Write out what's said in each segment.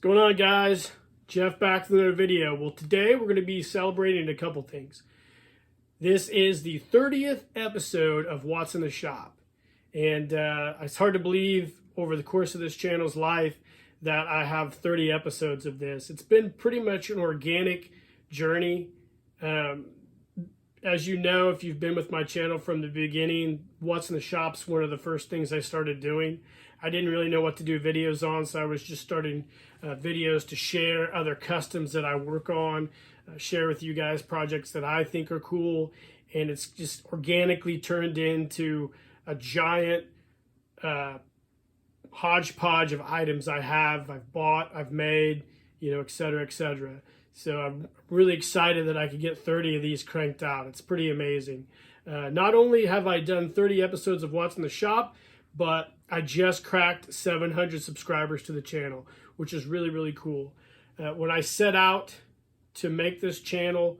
Going on, guys? Jeff back with another video. Well, today we're going to be celebrating a couple things. This is the 30th episode of What's in the Shop. And it's hard to believe over the course of this channel's life that I have 30 episodes of this. It's been pretty much an organic journey. As you know, if you've been with my channel from the beginning, What's in the Shop's one of the first things I started doing. I didn't really know what to do videos on, so I was just starting videos to share other customs that I work on, share with you guys projects that I think are cool, and it's just organically turned into a giant hodgepodge of items I've bought, I've made, et cetera, et cetera. So I'm really excited that I could get 30 of these cranked out. It's pretty amazing. Not only have I done 30 episodes of What's in the Shop, but I just cracked 700 subscribers to the channel, which is really, really cool. When I set out to make this channel,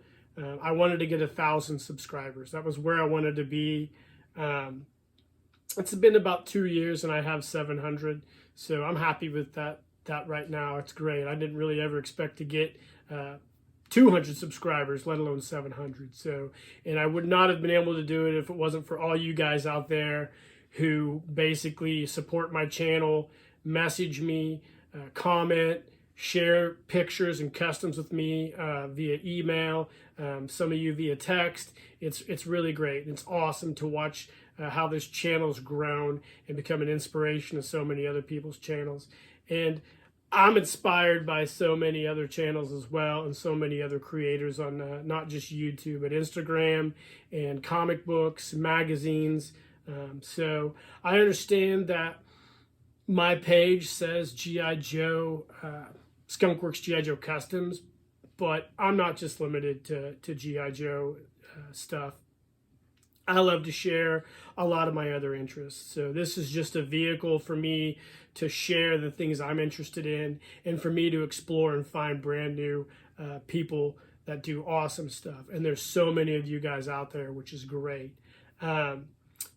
I wanted to get 1,000 subscribers. That was where I wanted to be. It's been about 2 years and I have 700. So I'm happy with that right now. It's great. I didn't really ever expect to get 200 subscribers, let alone 700. So, and I would not have been able to do it if it wasn't for all you guys out there who basically support my channel, message me, comment, share pictures and customs with me via email, some of you via text. It's really great. It's awesome to watch how this channel's grown and become an inspiration to so many other people's channels. And I'm inspired by so many other channels as well, and so many other creators on not just YouTube, but Instagram and comic books, magazines. So I understand that my page says G.I. Joe, Skunkworks G.I. Joe Customs, but I'm not just limited to G.I. Joe stuff. I love to share a lot of my other interests. So this is just a vehicle for me to share the things I'm interested in, and for me to explore and find brand new people that do awesome stuff. And there's so many of you guys out there, which is great.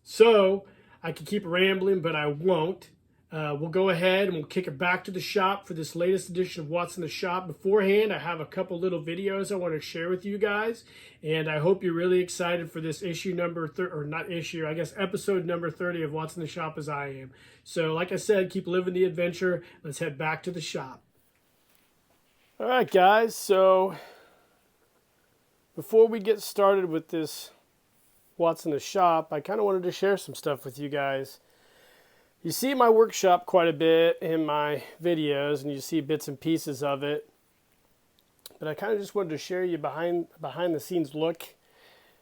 So I could keep rambling, but I won't. We'll go ahead and we'll kick it back to the shop for this latest edition of What's in the Shop. Beforehand, I have a couple little videos I want to share with you guys, and I hope you're really excited for this episode number 30 of What's in the Shop as I am. So like I said, keep living the adventure. Let's head back to the shop. All right, guys, so before we get started with this What's in the Shop, I kind of wanted to share some stuff with you guys. You see my workshop quite a bit in my videos, and you see bits and pieces of it. But I kind of just wanted to share you behind the scenes look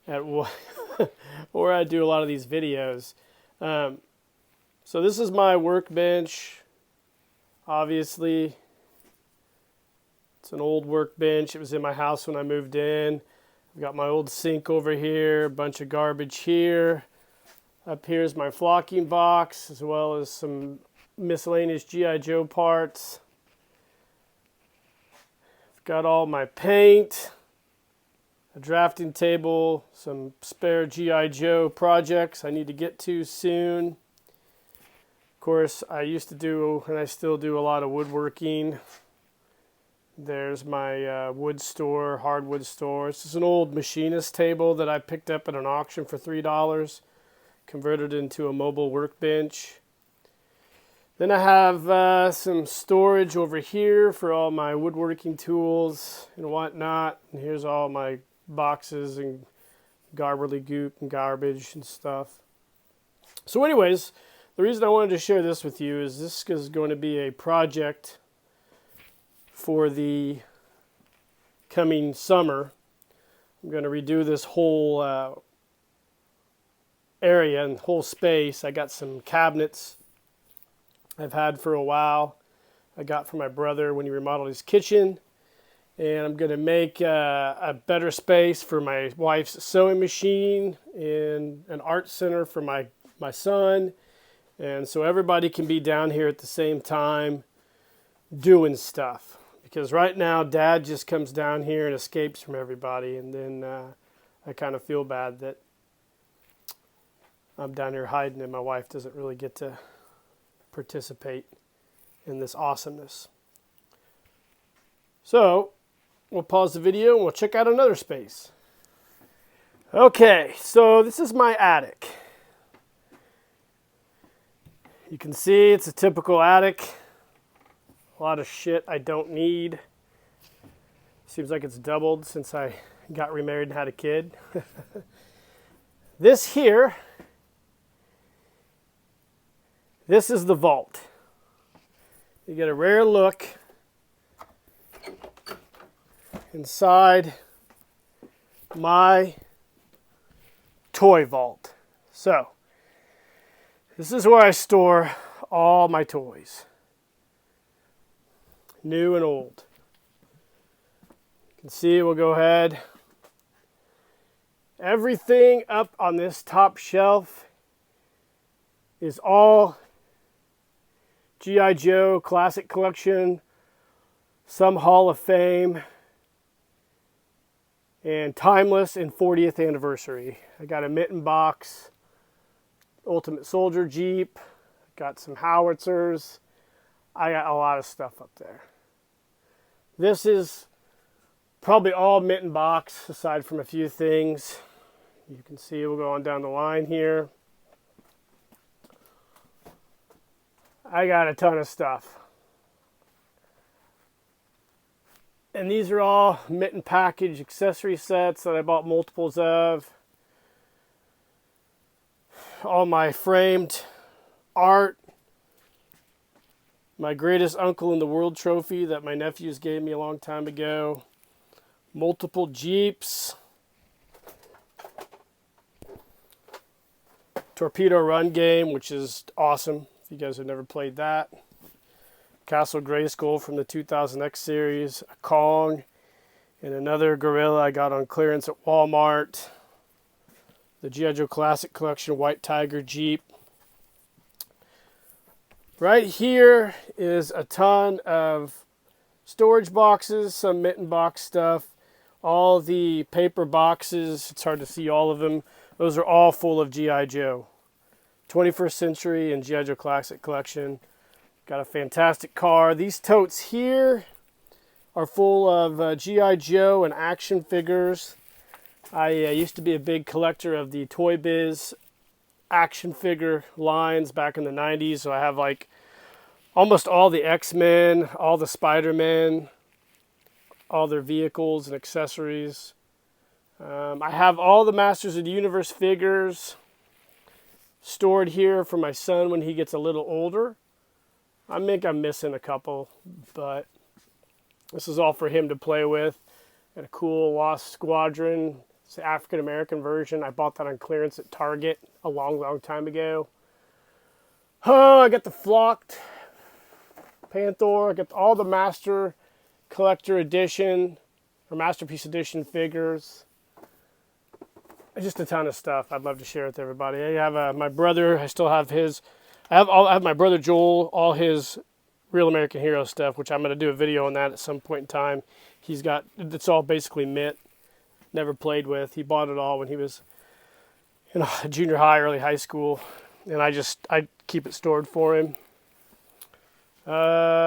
at where I do a lot of these videos. So this is my workbench. Obviously, it's an old workbench. It was in my house when I moved in. I've got my old sink over here, a bunch of garbage here. Up here is my flocking box, as well as some miscellaneous G.I. Joe parts. I've got all my paint, a drafting table, some spare G.I. Joe projects I need to get to soon. Of course, I used to do, and I still do, a lot of woodworking. There's my wood store, hardwood store. This is an old machinist table that I picked up at an auction for $3. Converted into a mobile workbench. Then I have some storage over here for all my woodworking tools and whatnot. And here's all my boxes and gobbledygook and garbage and stuff. So anyways, the reason I wanted to share this with you is this is going to be a project for the coming summer. I'm going to redo this whole area and whole space. I got some cabinets I've had for a while. I got from my brother when he remodeled his kitchen, and I'm going to make a better space for my wife's sewing machine and an art center for my son, and so everybody can be down here at the same time doing stuff, because right now Dad just comes down here and escapes from everybody, and then I kind of feel bad that I'm down here hiding and my wife doesn't really get to participate in this awesomeness. So we'll pause the video and we'll check out another space. Okay, so this is my attic. You can see it's a typical attic. A lot of shit I don't need. Seems like it's doubled since I got remarried and had a kid. This here, this is the vault. You get a rare look inside my toy vault. So, this is where I store all my toys, new and old. You can see, we'll go ahead. Everything up on this top shelf is all G.I. Joe Classic Collection, some Hall of Fame, and Timeless and 40th Anniversary. I got a mitten box, Ultimate Soldier Jeep, got some howitzers. I got a lot of stuff up there. This is probably all mitten box, aside from a few things. You can see we'll go on down the line here. I got a ton of stuff. And these are all mitten package accessory sets that I bought multiples of. All my framed art. My greatest uncle in the world trophy that my nephews gave me a long time ago. Multiple Jeeps. Torpedo Run game, which is awesome. If you guys have never played that. Castle Grayskull from the 2000X series. A Kong. And another gorilla I got on clearance at Walmart. The G.I. Joe Classic Collection White Tiger Jeep. Right here is a ton of storage boxes, some mitten box stuff. All the paper boxes, it's hard to see all of them. Those are all full of G.I. Joe. 21st Century and G.I. Joe Classic Collection. Got a fantastic car. These totes here are full of G.I. Joe and action figures. I used to be a big collector of the Toy Biz action figure lines back in the 90s. So I have like almost all the X-Men, all the Spider-Man, all their vehicles and accessories. I have all the Masters of the Universe figures stored here for my son when he gets a little older. I think I'm missing a couple, but this is all for him to play with. Got a cool Lost Squadron. It's the African-American version. I bought that on clearance at Target a long, long time ago. Oh, I got the Flocked Panther. I got all the Master Collector Edition or Masterpiece Edition figures. Just a ton of stuff I'd love to share with everybody. I have my brother. I still have his. I have my brother Joel, all his Real American Hero stuff, which I'm going to do a video on that at some point in time. He's got, it's all basically mint. Never played with. He bought it all when he was in junior high, early high school, and I keep it stored for him.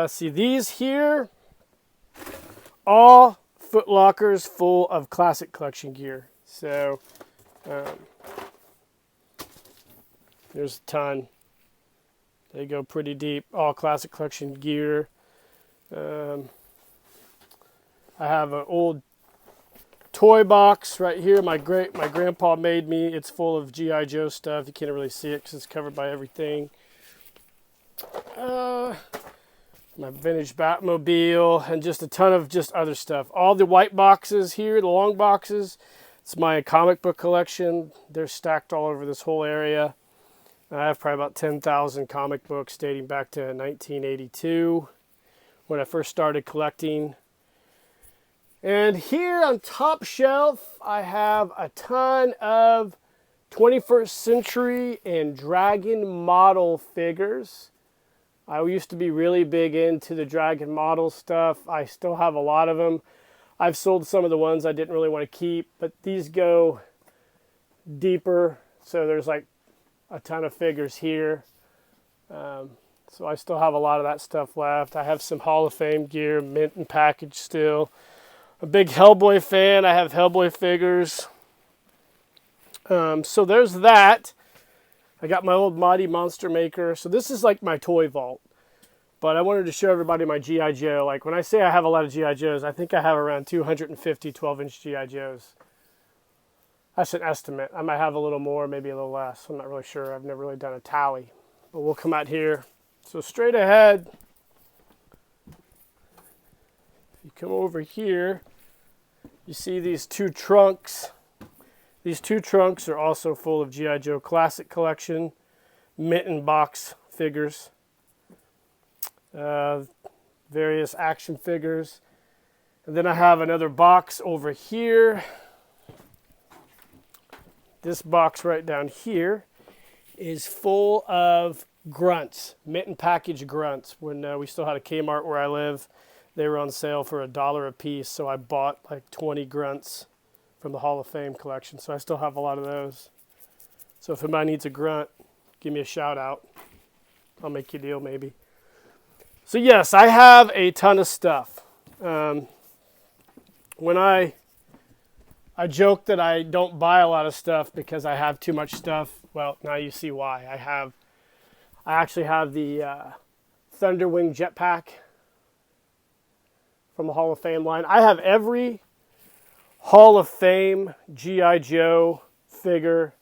See these here, all Foot Lockers full of Classic Collection gear. So there's a ton. They go pretty deep. All Classic Collection gear. I have an old toy box right here. My grandpa made me. It's full of G.I. Joe stuff. You can't really see it because it's covered by everything. My vintage Batmobile and just a ton of just other stuff. All the white boxes here, the long boxes. It's my comic book collection. They're stacked all over this whole area. I have probably about 10,000 comic books dating back to 1982 when I first started collecting. And here on top shelf, I have a ton of 21st Century and Dragon model figures. I used to be really big into the Dragon model stuff. I still have a lot of them. I've sold some of the ones I didn't really want to keep, but these go deeper. So there's like a ton of figures here. So I still have a lot of that stuff left. I have some Hall of Fame gear, mint and packaged still. A big Hellboy fan. I have Hellboy figures. So there's that. I got my old Mighty Monster Maker. So this is like my toy vault. But I wanted to show everybody my G.I. Joe. Like when I say I have a lot of G.I. Joes, I think I have around 250 12-inch G.I. Joes. That's an estimate. I might have a little more, maybe a little less. I'm not really sure. I've never really done a tally. But we'll come out here. So straight ahead, you come over here, you see these two trunks. These two trunks are also full of G.I. Joe Classic Collection mitten box figures. Various action figures. And then I have another box over here. This box right down here is full of grunts, mitten package grunts. When we still had a Kmart where I live, they were on sale for $1 a piece. So I bought like 20 grunts from the Hall of Fame collection. So I still have a lot of those. So if anybody needs a grunt, give me a shout out. I'll make you a deal maybe. So yes, I have a ton of stuff. When I joke that I don't buy a lot of stuff because I have too much stuff. Well, now you see why. I actually have the Thunderwing jetpack from the Hall of Fame line. I have every Hall of Fame G.I. Joe figure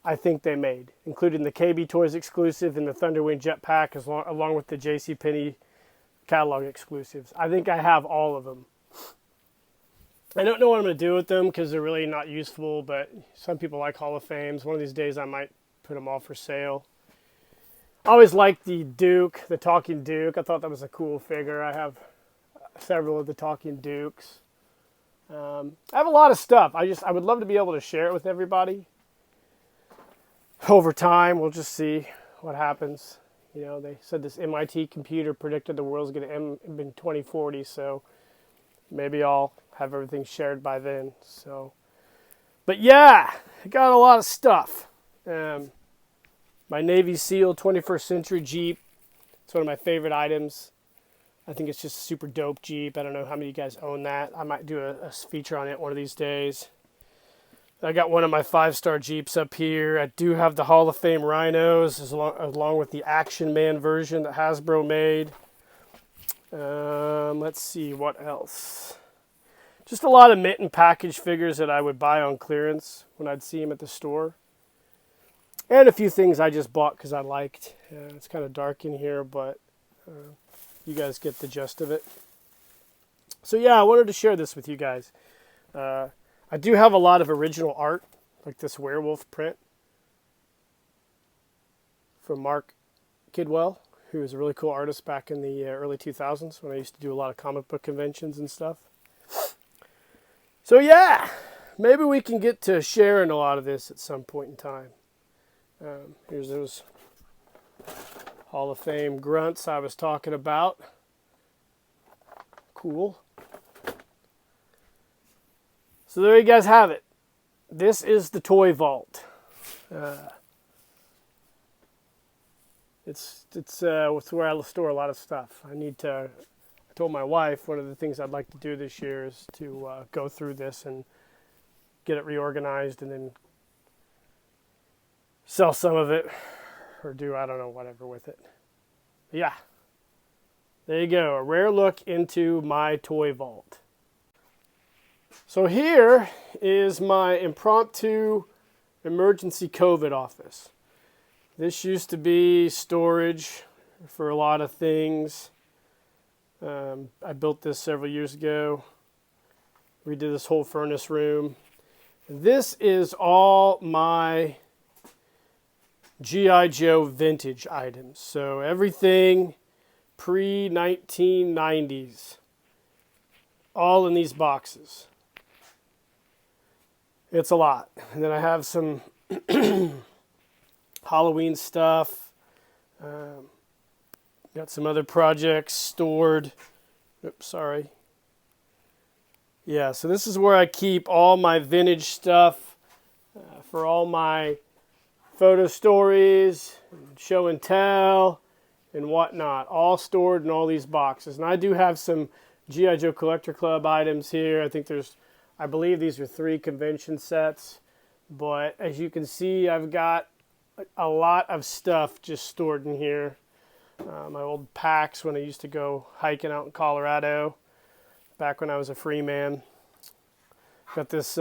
I think they made, including the KB Toys exclusive and the Thunderwing jetpack, along with the JCPenney catalog exclusives. I think I have all of them. I don't know what I'm going to do with them because they're really not useful, but some people like Hall of Fames. One of these days I might put them all for sale. I always liked the Duke, the Talking Duke. I thought that was a cool figure. I have several of the Talking Dukes. I have a lot of stuff. I would love to be able to share it with everybody. Over time, we'll just see what happens. You know, they said this MIT computer predicted the world's going to end in 2040, so maybe I'll have everything shared by then. So, but yeah, I got a lot of stuff. My Navy SEAL 21st Century Jeep. It's one of my favorite items. I think it's just a super dope Jeep. I don't know how many of you guys own that. I might do a feature on it one of these days. I got one of my 5-star Jeeps up here. I do have the Hall of Fame Rhinos, along with the Action Man version that Hasbro made. Let's see, what else? Just a lot of mitten package figures that I would buy on clearance when I'd see them at the store. And a few things I just bought because I liked. It's kind of dark in here, but you guys get the gist of it. So yeah, I wanted to share this with you guys. I do have a lot of original art, like this werewolf print from Mark Kidwell, who was a really cool artist back in the early 2000s when I used to do a lot of comic book conventions and stuff. So yeah, maybe we can get to sharing a lot of this at some point in time. Here's those Hall of Fame grunts I was talking about. Cool. So there you guys have it. This is the toy vault. It's where I store a lot of stuff. I told my wife one of the things I'd like to do this year is to go through this and get it reorganized and then sell some of it or do, I don't know, whatever with it. But yeah, there you go. A rare look into my toy vault. So here is my impromptu emergency COVID office. This used to be storage for a lot of things. I built this several years ago. Redid this whole furnace room. And this is all my G.I. Joe vintage items. So everything pre-1990s. All in these boxes. It's a lot. And then I have some Halloween stuff. Got some other projects stored. Oops, sorry. Yeah, so this is where I keep all my vintage stuff for all my photo stories, show and tell, and whatnot, all stored in all these boxes. And I do have some G.I. Joe Collector Club items here. I believe these are 3 convention sets. But as you can see, I've got a lot of stuff just stored in here. My old packs when I used to go hiking out in Colorado, back when I was a free man. Got this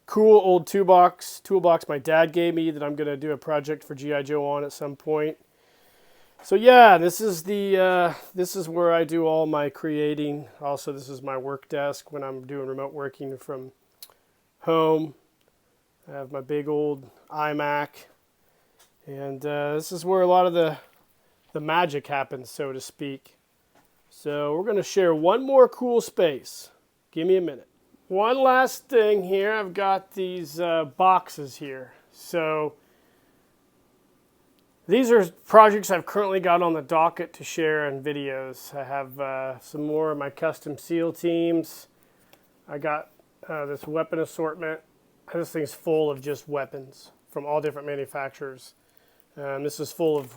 cool old toolbox my dad gave me that I'm going to do a project for G.I. Joe on at some point. So yeah, this is where I do all my creating. Also, this is my work desk when I'm doing remote working from home. I have my big old iMac, and this is where a lot of the magic happens, so to speak. So we're going to share one more cool space. Give me a minute. One last thing here. I've got these boxes here. So these are projects I've currently got on the docket to share in videos. I have some more of my custom SEAL teams. I got this weapon assortment. This thing's full of just weapons from all different manufacturers. This is full of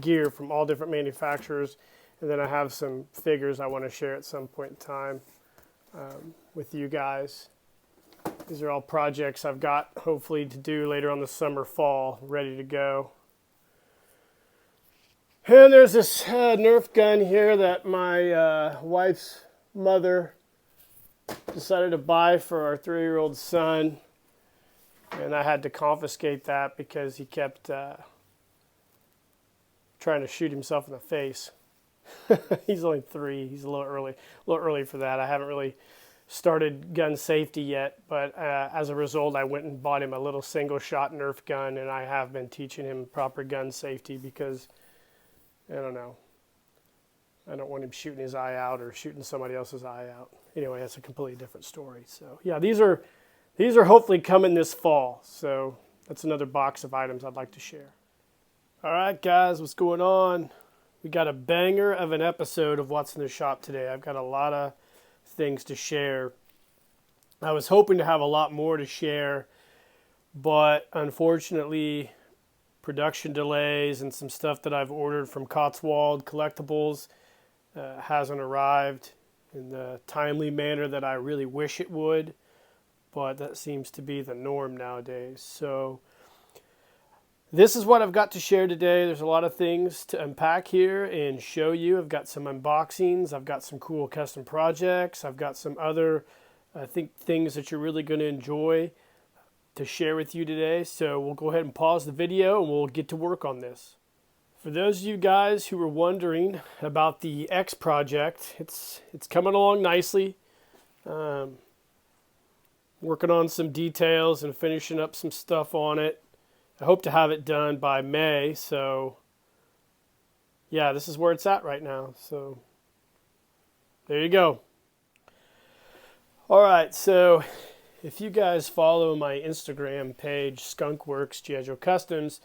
gear from all different manufacturers. And then I have some figures I want to share at some point in time with you guys. These are all projects I've got hopefully to do later on the summer, fall, ready to go. And there's this Nerf gun here that my wife's mother decided to buy for our 3-year-old son. And I had to confiscate that because he kept trying to shoot himself in the face. He's only 3. He's a little early for that. I haven't really started gun safety yet, but as a result, I went and bought him a little single-shot Nerf gun, and I have been teaching him proper gun safety because, I don't know, I don't want him shooting his eye out or shooting somebody else's eye out. Anyway, that's a completely different story. So yeah, these are hopefully coming this fall. So that's another box of items I'd like to share. All right, guys, what's going on? We got a banger of an episode of What's in the Shop today. I've got a lot of things to share. I was hoping to have a lot more to share, but unfortunately, production delays and some stuff that I've ordered from Cotswold Collectibles hasn't arrived in the timely manner that I really wish it would, but that seems to be the norm nowadays. So this is what I've got to share today. There's a lot of things to unpack here and show you. I've got some unboxings. I've got some cool custom projects. I've got some other, I think, things that you're really going to enjoy to share with you today. So we'll go ahead and pause the video and we'll get to work on this. For those of you guys who were wondering about the X project, it's coming along nicely. Working on some details and finishing up some stuff on it. I hope to have it done by May, so yeah, this is where it's at right now. So there you go. All right, so if you guys follow my Instagram page, Skunkworks G.I. Joe Customs,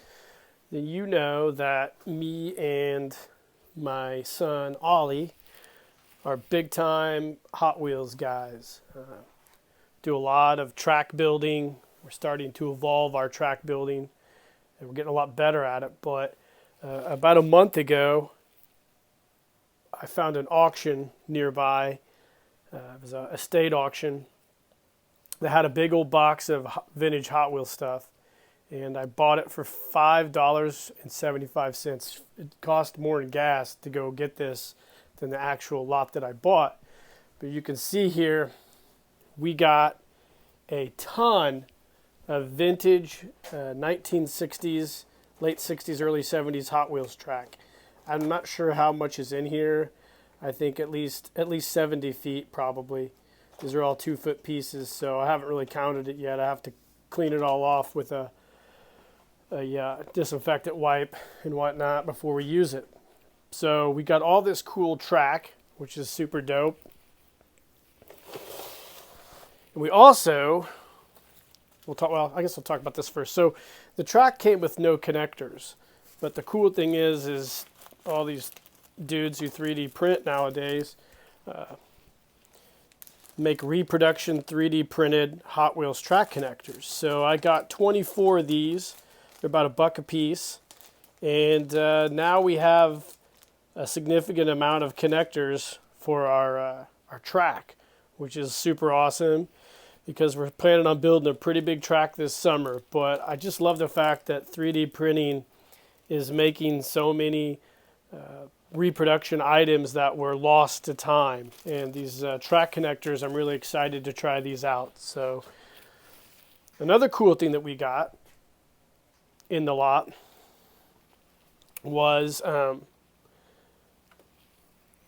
then you know that me and my son Ollie are big-time Hot Wheels guys. Do a lot of track building. We're starting to evolve our track building. And we're getting a lot better at it, but about a month ago, I found an auction nearby. It was an estate auction that had a big old box of vintage Hot Wheels stuff, and I bought it for $5.75. It cost more in gas to go get this than the actual lot that I bought. But you can see here, we got a ton of vintage 1960s, late 60s, early 70s Hot Wheels track. I'm not sure how much is in here. I think at least 70 feet probably. These are all 2-foot pieces, so I haven't really counted it yet. I have to clean it all off with a disinfectant wipe and whatnot before we use it. So we got all this cool track, which is super dope. And we also, I guess I'll talk about this first. So the track came with no connectors, but the cool thing is all these dudes who 3D print nowadays make reproduction 3D printed Hot Wheels track connectors. So I got 24 of these. They're about $1 a piece, And now we have a significant amount of connectors for our track, which is super awesome because we're planning on building a pretty big track this summer. But I just love the fact that 3D printing is making so many reproduction items that were lost to time. And these track connectors, I'm really excited to try these out. So another cool thing that we got in the lot was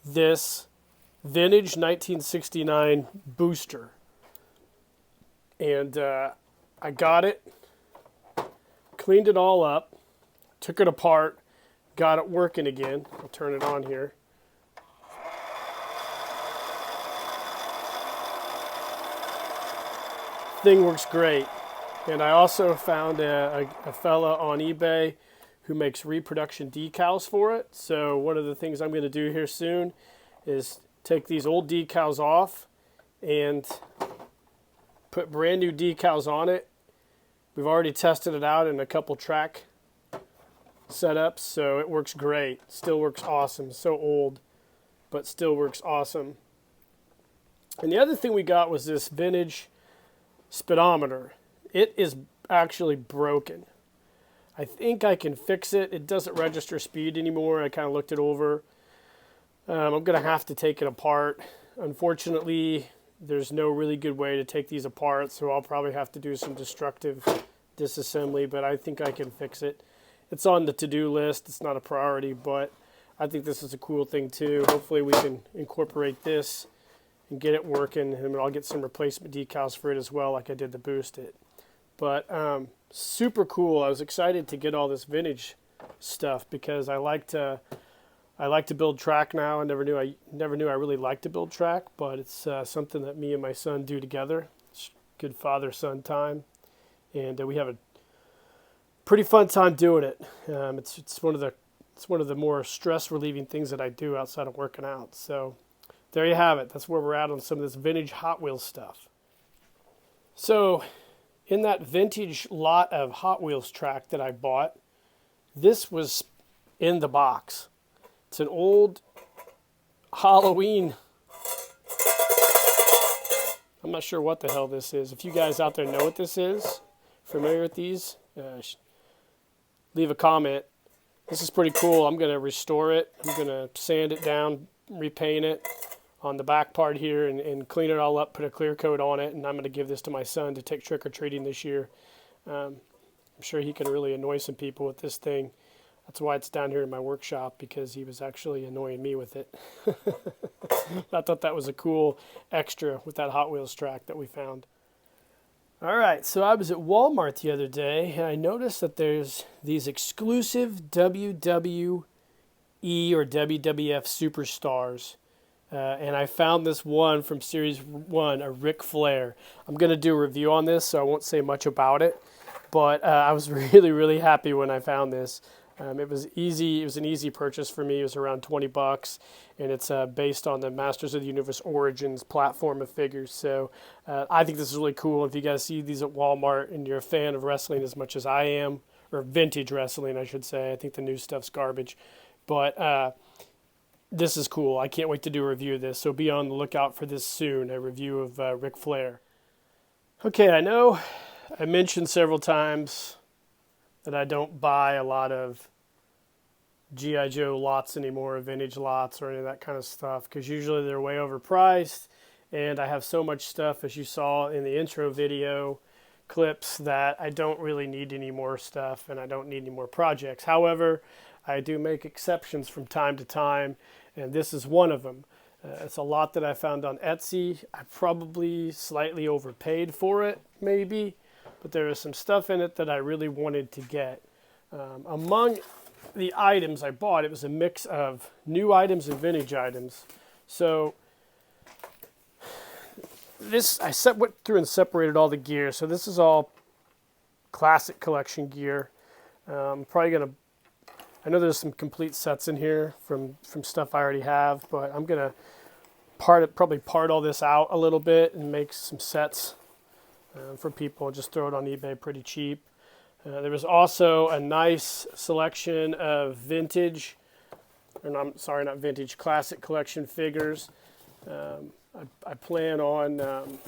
this vintage 1969 booster. And I got it, cleaned it all up, took it apart, got it working again. I'll turn it on here. Thing works great. And I also found a fella on eBay who makes reproduction decals for it. So one of the things I'm going to do here soon is take these old decals off and put brand new decals on it. We've already tested it out in a couple track setups, so it works great. Still works awesome. So old, but still works awesome. And the other thing we got was this vintage speedometer. It is actually broken. I think I can fix it. It doesn't register speed anymore. I kind of looked it over. I'm going to have to take it apart. Unfortunately, there's no really good way to take these apart, so I'll probably have to do some destructive disassembly, but I think I can fix it. It's on the to-do list. It's not a priority, but I think this is a cool thing too. Hopefully we can incorporate this and get it working, and I'll get some replacement decals for it as well, like I did to boost it. But super cool. I was excited to get all this vintage stuff because I like to build track now. I never knew I really liked to build track, but it's something that me and my son do together. It's good father-son time, and we have a pretty fun time doing it. It's one of the more stress-relieving things that I do outside of working out. So there you have it. That's where we're at on some of this vintage Hot Wheels stuff. So in that vintage lot of Hot Wheels track that I bought, this was in the box. It's an old Halloween. I'm not sure what the hell this is. If you guys out there know what this is, familiar with these, leave a comment. This is pretty cool. I'm going to restore it. I'm going to sand it down, repaint it on the back part here, and clean it all up, put a clear coat on it, and I'm going to give this to my son to take trick-or-treating this year. I'm sure he can really annoy some people with this thing. That's why it's down here in my workshop, because he was actually annoying me with it. I thought that was a cool extra with that Hot Wheels track that we found. All right, so I was at Walmart the other day, and I noticed that there's these exclusive WWE or WWF superstars. And I found this one from Series 1, a Ric Flair. I'm going to do a review on this, so I won't say much about it. But I was really, really happy when I found this. It was easy. It was an easy purchase for me. It was around $20, and it's based on the Masters of the Universe Origins platform of figures. So I think this is really cool. If you guys see these at Walmart and you're a fan of wrestling as much as I am, or vintage wrestling, I should say. I think the new stuff's garbage. But this is cool. I can't wait to do a review of this. So be on the lookout for this soon, a review of Ric Flair. Okay, I know I mentioned several times that I don't buy a lot of G.I. Joe lots anymore, vintage lots or any of that kind of stuff, because usually they're way overpriced, and I have so much stuff, as you saw in the intro video clips, that I don't really need any more stuff, and I don't need any more projects. However, I do make exceptions from time to time, and this is one of them. It's a lot that I found on Etsy. I probably slightly overpaid for it, maybe, but there is some stuff in it that I really wanted to get. Among the items I bought, it was a mix of new items and vintage items. So this, went through and separated all the gear. So this is all classic collection gear. Probably going to, I know there's some complete sets in here from stuff I already have, but I'm going to probably part all this out a little bit and make some sets for people. Just throw it on eBay pretty cheap. There was also a nice selection of vintage, or I'm sorry, not vintage, classic collection figures. I plan on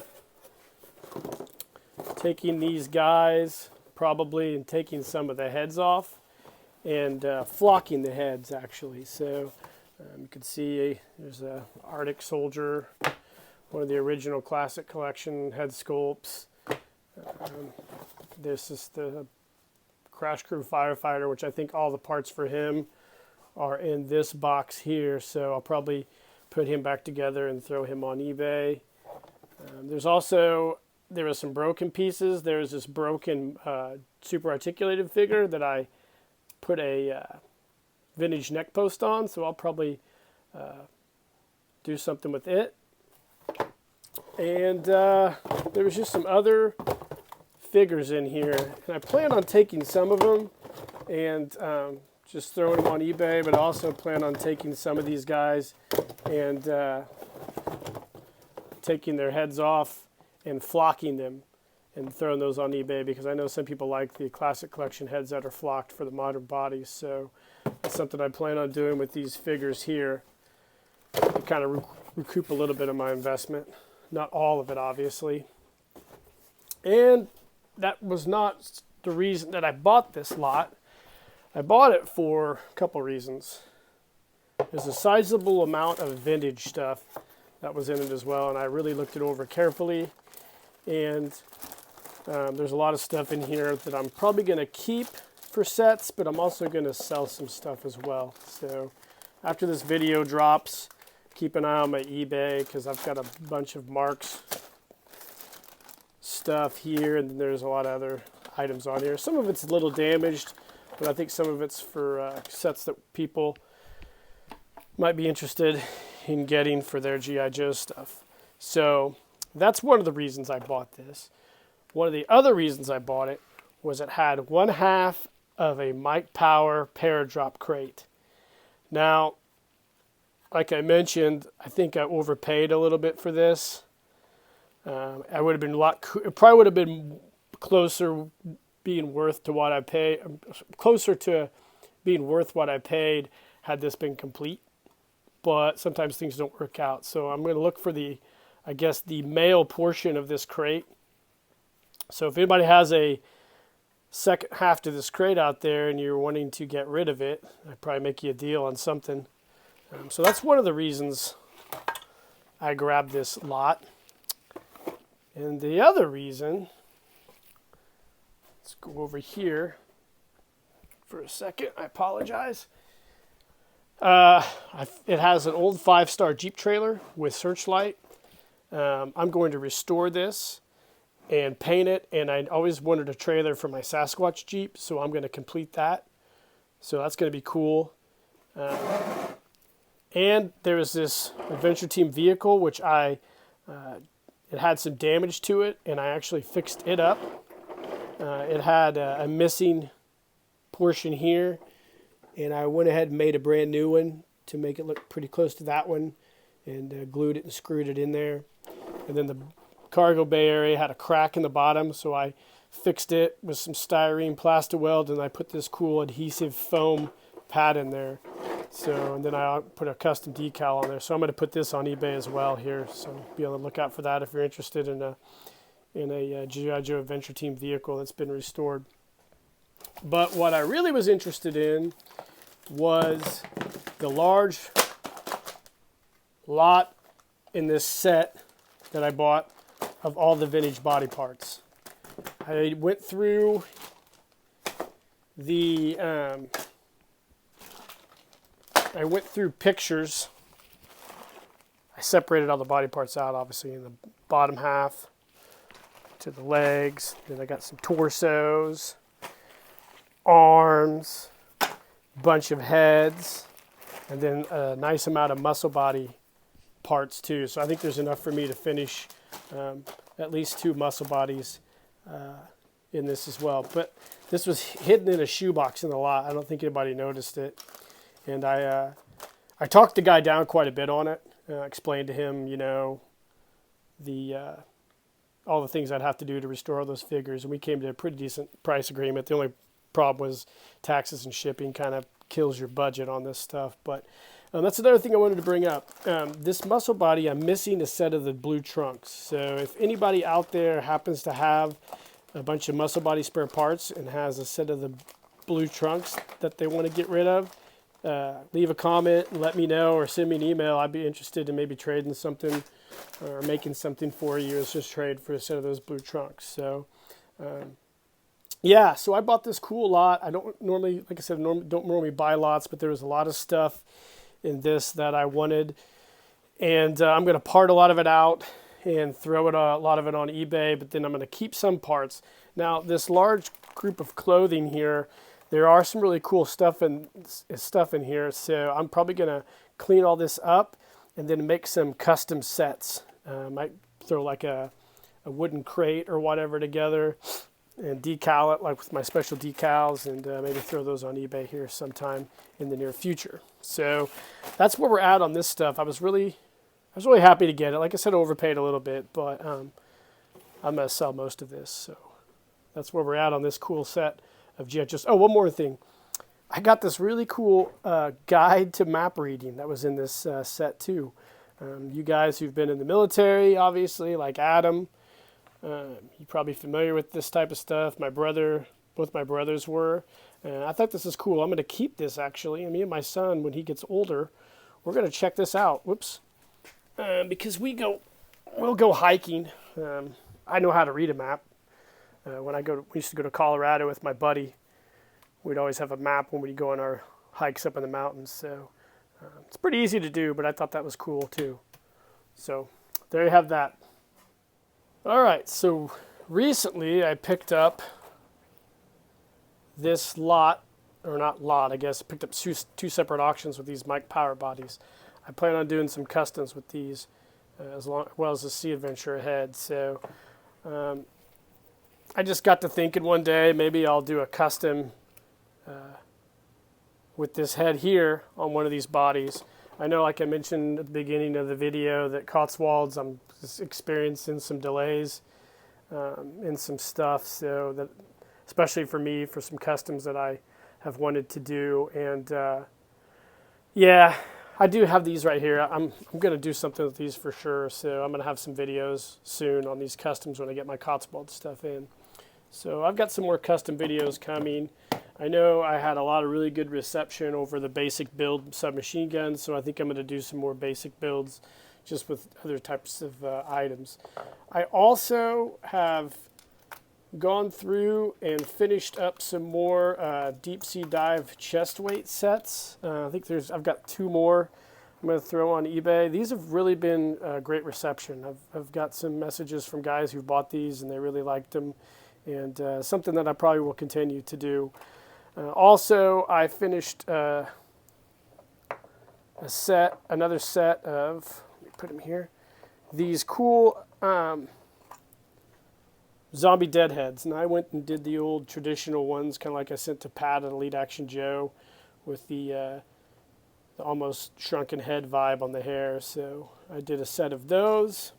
taking these guys probably and taking some of the heads off and flocking the heads actually. So you can see there's a Arctic Soldier, one of the original classic collection head sculpts. This is the Crash Crew Firefighter, which I think all the parts for him are in this box here. So I'll probably put him back together and throw him on eBay. There were some broken pieces. There's this broken super articulated figure that I put a vintage neck post on, so I'll probably do something with it. And there was just some other figures in here, and I plan on taking some of them and just throwing them on eBay, but I also plan on taking some of these guys and taking their heads off and flocking them and throwing those on eBay, because I know some people like the classic collection heads that are flocked for the modern bodies. So that's something I plan on doing with these figures here to kind of recoup a little bit of my investment. Not all of it, obviously. And that was not the reason that I bought this lot. I bought it for a couple reasons. There's a sizable amount of vintage stuff that was in it as well, and I really looked it over carefully. And there's a lot of stuff in here that I'm probably going to keep for sets, but I'm also going to sell some stuff as well. So after this video drops, keep an eye on my eBay, because I've got a bunch of Mark's stuff here, and there's a lot of other items on here. Some of it's a little damaged, but I think some of it's for sets that people might be interested in getting for their G.I. Joe stuff. So that's one of the reasons I bought this. One of the other reasons I bought it was it had 1/2 of a Mike Power Paradrop crate. Now, like I mentioned, I think I overpaid a little bit for this. I would have been it probably would have been closer being worth to what I paid, closer to being worth what I paid had this been complete. But sometimes things don't work out. So I'm going to look for the male portion of this crate. So if anybody has a second half to this crate out there and you're wanting to get rid of it, I'd probably make you a deal on something. So that's one of the reasons I grabbed this lot. And the other reason, let's go over here for a second. I apologize. It has an old 5-star Jeep trailer with searchlight. I'm going to restore this and paint it, and I always wanted a trailer for my Sasquatch Jeep, so I'm going to complete that. So that's going to be cool. And there was this Adventure Team vehicle, which it had some damage to it, and I actually fixed it up. It had a missing portion here, and I went ahead and made a brand new one to make it look pretty close to that one, and glued it and screwed it in there. And then the cargo bay area had a crack in the bottom, so I fixed it with some styrene plaster weld, and I put this cool adhesive foam pad in there. So, and then I put a custom decal on there. So I'm going to put this on eBay as well here. So be on the lookout for that if you're interested in a G.I. Joe Adventure Team vehicle that's been restored. But what I really was interested in was the large lot in this set that I bought of all the vintage body parts. I went through pictures. I separated all the body parts out, obviously, in the bottom half to the legs. Then I got some torsos, arms, bunch of heads, and then a nice amount of muscle body parts too. So I think there's enough for me to finish at least 2 muscle bodies in this as well. But this was hidden in a shoebox in the lot. I don't think anybody noticed it. And I talked the guy down quite a bit on it. Explained to him, the all the things I'd have to do to restore all those figures, and we came to a pretty decent price agreement. The only problem was taxes and shipping kind of kills your budget on this stuff. But that's another thing I wanted to bring up. This muscle body, I'm missing a set of the blue trunks. So if anybody out there happens to have a bunch of muscle body spare parts and has a set of the blue trunks that they want to get rid of, leave a comment and let me know, or send me an email. I'd be interested in maybe trading something or making something for you. It's just trade for a set of those blue trunks. So yeah, so I bought this cool lot. I don't normally, like I said, don't normally buy lots, but there was a lot of stuff in this that I wanted, and I'm going to part a lot of it out and throw it a lot of it on eBay, but then I'm going to keep some parts. Now, this large group of clothing here, there are some really cool stuff in here, so I'm probably going to clean all this up and then make some custom sets. Might throw like a wooden crate or whatever together and decal it like with my special decals, and maybe throw those on eBay here sometime in the near future. So that's where we're at on this stuff. I was really happy to get it. Like I said, I overpaid a little bit, but I'm going to sell most of this. So that's where we're at on this cool set of G.I. Joes. Oh, one more thing. I got this really cool guide to map reading that was in this set too. You guys who've been in the military, obviously, like Adam, you're probably familiar with this type of stuff. Both my brothers were. I thought this is cool. I'm going to keep this, actually. And me and my son, when he gets older, we're going to check this out. Whoops. Because we'll go hiking. I know how to read a map. We used to go to Colorado with my buddy. We'd always have a map when we'd go on our hikes up in the mountains. So it's pretty easy to do, but I thought that was cool too. So there you have that. All right, so recently I picked up this lot, or not lot, I guess. Picked up two separate auctions with these Mike Power bodies. I plan on doing some customs with these as well as the Sea Adventure ahead. So I just got to thinking one day maybe I'll do a custom with this head here on one of these bodies. I know, like I mentioned at the beginning of the video, that Cotswolds, I'm just experiencing some delays in some stuff, so that, especially for me, for some customs that I have wanted to do. And yeah, I do have these right here. I'm going to do something with these for sure, so I'm going to have some videos soon on these customs when I get my Cotswold stuff in. So I've got some more custom videos coming. I know I had a lot of really good reception over the basic build submachine guns, so I think I'm going to do some more basic builds just with other types of items. I also have gone through and finished up some more deep sea dive chest weight sets. I think I've got 2 more I'm going to throw on eBay. These have really been great reception. I've got some messages from guys who bought these and they really liked them, and something that I probably will continue to do. Also, I finished another set of, let me put them here, these cool zombie deadheads. And I went and did the old traditional ones, kind of like I sent to Pat at Elite Action Joe, with the almost shrunken head vibe on the hair. So I did a set of those.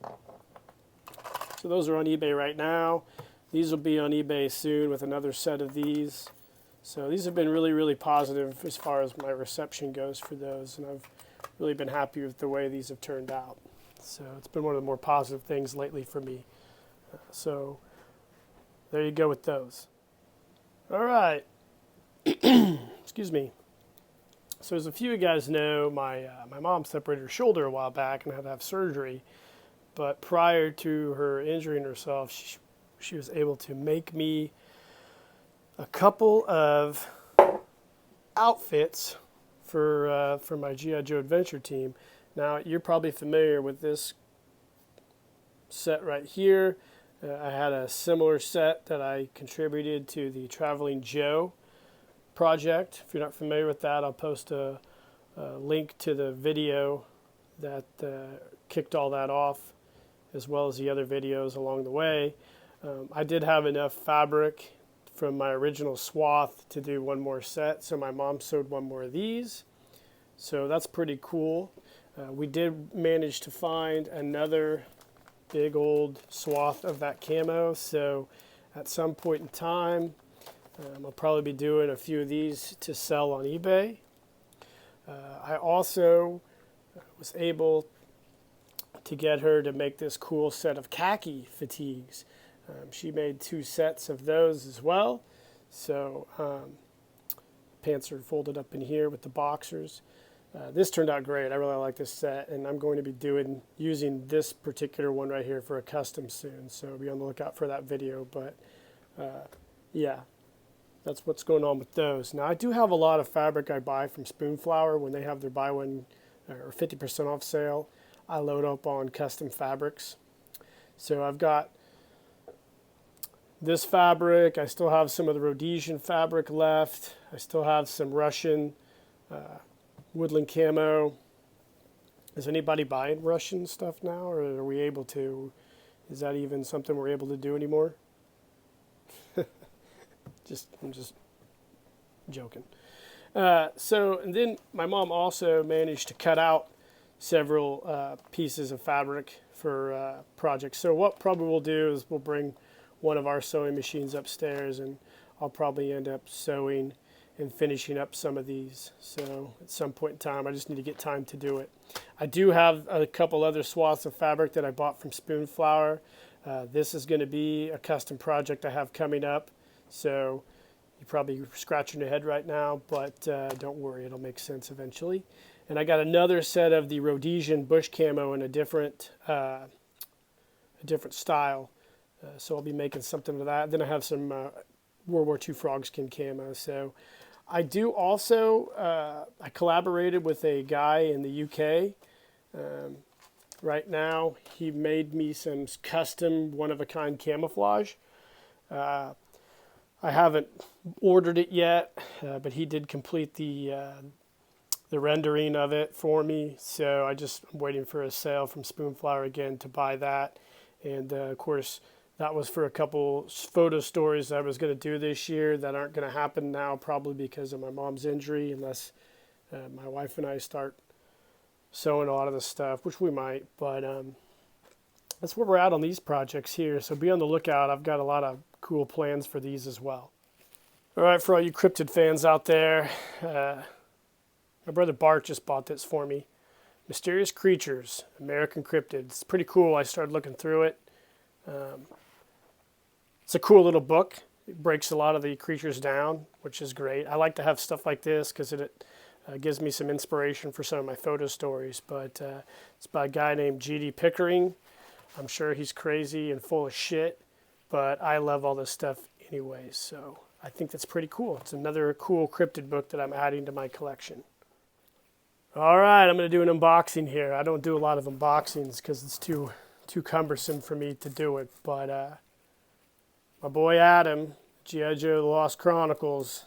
So those are on eBay right now. These will be on eBay soon with another set of these. So these have been really, really positive as far as my reception goes for those, and I've really been happy with the way these have turned out. So it's been one of the more positive things lately for me. So there you go with those. All right. Excuse me. So as a few of you guys know, my mom separated her shoulder a while back and had to have surgery. But prior to her injuring herself, she was able to make me a couple of outfits for my G.I. Joe Adventure team. Now, you're probably familiar with this set right here. I had a similar set that I contributed to the Traveling Joe project. If you're not familiar with that, I'll post a link to the video that kicked all that off, as well as the other videos along the way. I did have enough fabric from my original swath to do one more set, so my mom sewed one more of these. So that's pretty cool. We did manage to find another big old swath of that camo. So at some point in time, I'll probably be doing a few of these to sell on eBay. I also was able to get her to make this cool set of khaki fatigues. She made 2 sets of those as well. So pants are folded up in here with the boxers. This turned out great. I really like this set, and I'm going to be using this particular one right here for a custom soon. So be on the lookout for that video. But yeah, that's what's going on with those. Now I do have a lot of fabric I buy from Spoonflower when they have their buy one or 50% off sale. I load up on custom fabrics. So I've got this fabric. I still have some of the Rhodesian fabric left. I still have some Russian woodland camo. Is anybody buying Russian stuff now, or are we able to? Is that even something we're able to do anymore? I'm just joking. And then my mom also managed to cut out several pieces of fabric for projects. So what probably we'll do is we'll bring one of our sewing machines upstairs, and I'll probably end up sewing and finishing up some of these. So at some point in time, I just need to get time to do it. I do have a couple other swaths of fabric that I bought from Spoonflower. This is going to be a custom project I have coming up. So you're probably scratching your head right now, but don't worry, it'll make sense eventually. And I got another set of the Rhodesian bush camo in a different style. So I'll be making something of that. Then I have some World War II frogskin camo. So I do also, I collaborated with a guy in the UK. Right now, he made me some custom one-of-a-kind camouflage. I haven't ordered it yet, but he did complete the rendering of it for me. So I'm waiting for a sale from Spoonflower again to buy that. And of course, that was for a couple photo stories I was going to do this year that aren't going to happen now, probably because of my mom's injury, unless my wife and I start sewing a lot of the stuff, which we might. But that's where we're at on these projects here. So be on the lookout. I've got a lot of cool plans for these as well. All right, for all you Cryptid fans out there, my brother Bart just bought this for me. Mysterious Creatures, American Cryptid. It's pretty cool. I started looking through it. It's a cool little book. It breaks a lot of the creatures down, which is great. I like to have stuff like this because it gives me some inspiration for some of my photo stories. But it's by a guy named G.D. Pickering. I'm sure he's crazy and full of shit, but I love all this stuff anyway. So I think that's pretty cool. It's another cool cryptid book that I'm adding to my collection. All right, I'm going to do an unboxing here. I don't do a lot of unboxings because it's too cumbersome for me to do it. But my boy Adam, G.I. Joe The Lost Chronicles,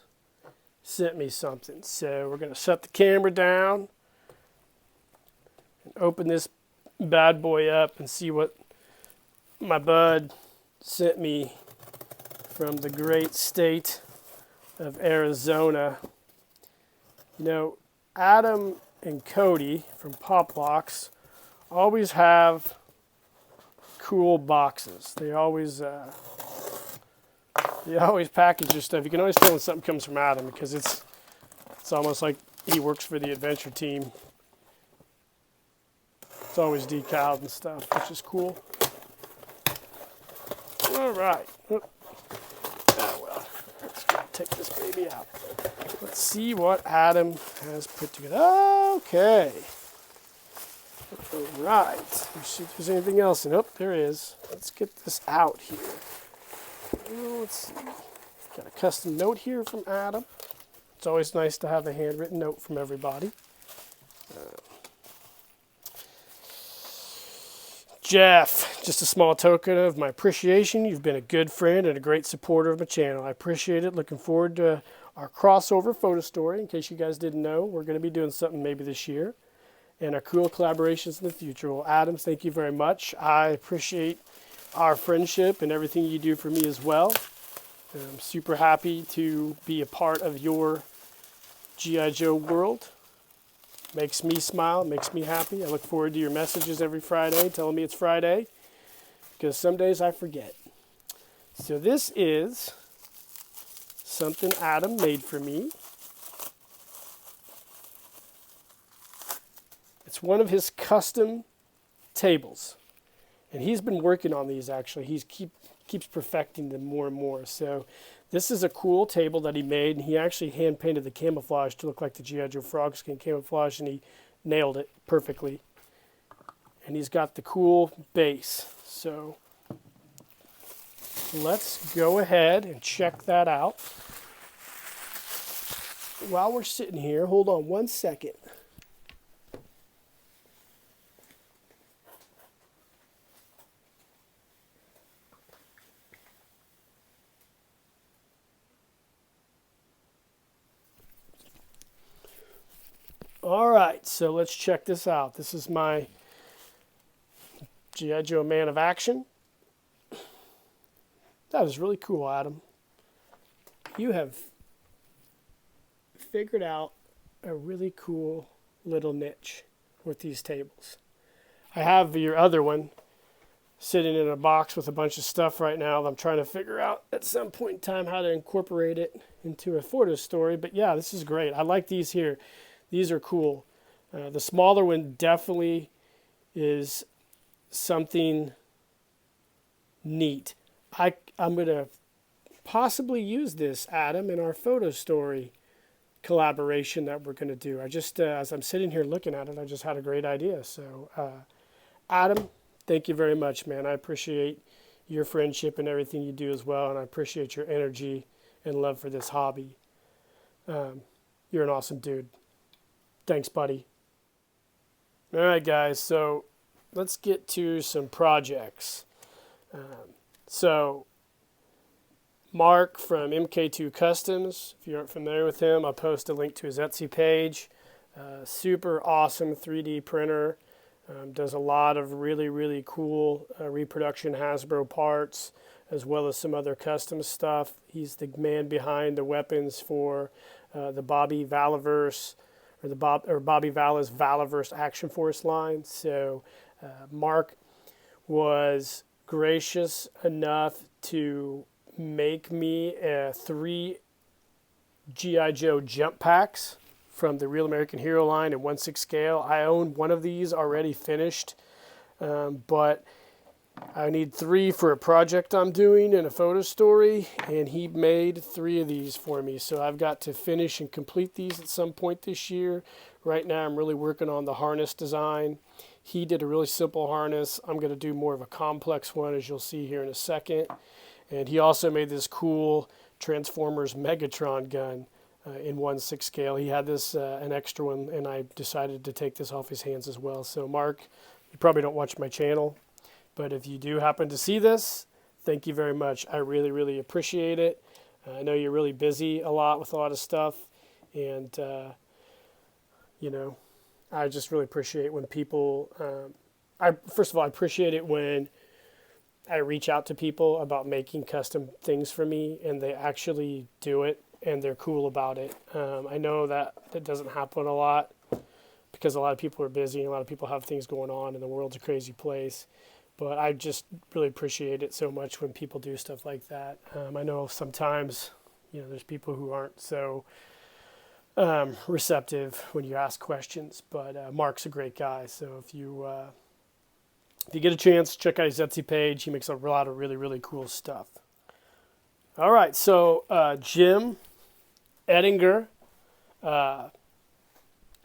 sent me something. So we're going to set the camera down and open this bad boy up and see what my bud sent me from the great state of Arizona. You know, Adam and Cody from Poplocks always have cool boxes. They always package their stuff. You can always tell when something comes from Adam because it's almost like he works for the adventure team. It's always decaled and stuff, which is cool. All right. Oh, well, let's take this baby out. Let's see what Adam has put together. Okay. All right. Let's see if there's anything else. And there is. Let's get this out here. Let's see. Got a custom note here from Adam. It's always nice to have a handwritten note from everybody. Jeff, just a small token of my appreciation. You've been a good friend and a great supporter of my channel. I appreciate it. Looking forward to our crossover photo story. In case you guys didn't know, we're going to be doing something maybe this year. And our cool collaborations in the future. Well, Adams, thank you very much. I appreciate our friendship and everything you do for me as well. I'm super happy to be a part of your G.I. Joe world. Makes me smile, makes me happy. I look forward to your messages every Friday telling me it's Friday. because some days I forget. So this is something Adam made for me. It's one of his custom tables. And he's been working on these, actually. He keeps perfecting them more and more. So this is a cool table that he made, and he actually hand-painted the camouflage to look like the G.I. Joe frog skin camouflage, and he nailed it perfectly. And he's got the cool base. So let's go ahead and check that out. While we're sitting here, hold on one second. All right, so let's check this out. This is my G.I. Joe Man of Action. That is really cool, Adam. You have figured out a really cool little niche with these tables. I have your other one sitting in a box with a bunch of stuff right now that I'm trying to figure out at some point in time how to incorporate it into a photo story. But yeah, this is great. I like these here. These are cool. The smaller one definitely is something neat. I'm going to possibly use this, Adam, in our photo story collaboration that we're going to do. I just, as I'm sitting here looking at it, I just had a great idea. So, Adam, thank you very much, man. I appreciate your friendship and everything you do as well, and I appreciate your energy and love for this hobby. You're an awesome dude. Thanks, buddy. All right, guys, so let's get to some projects. So Mark from MK2 Customs, if you aren't familiar with him, I'll post a link to his Etsy page. Super awesome 3D printer. Does a lot of really, really cool reproduction Hasbro parts, as well as some other custom stuff. He's the man behind the weapons for the Bobby Valaverse, or Bobby Vala's Valaverse Action Force line. So Mark was gracious enough to make me 3 G.I. Joe jump packs from the Real American Hero line in 1/6 scale. I own one of these already finished, but I need 3 for a project I'm doing in a photo story, and he made 3 of these for me. So I've got to finish and complete these at some point this year. Right now I'm really working on the harness design. He did a really simple harness. I'm going to do more of a complex one, as you'll see here in a second. And he also made this cool Transformers Megatron gun in 1/6 scale. He had this, an extra one, and I decided to take this off his hands as well. So Mark, you probably don't watch my channel, but if you do happen to see this, thank you very much. I really, really appreciate it. I know you're really busy a lot with a lot of stuff, and you know, I just really appreciate when people, first of all, I appreciate it when I reach out to people about making custom things for me, and they actually do it, and they're cool about it. I know that doesn't happen a lot, because a lot of people are busy, and a lot of people have things going on, and the world's a crazy place. But I just really appreciate it so much when people do stuff like that. I know sometimes, you know, there's people who aren't so receptive when you ask questions, but Mark's a great guy. So if you get a chance, check out his Etsy page. He makes a lot of really, really cool stuff. All right, so Jim Ettinger,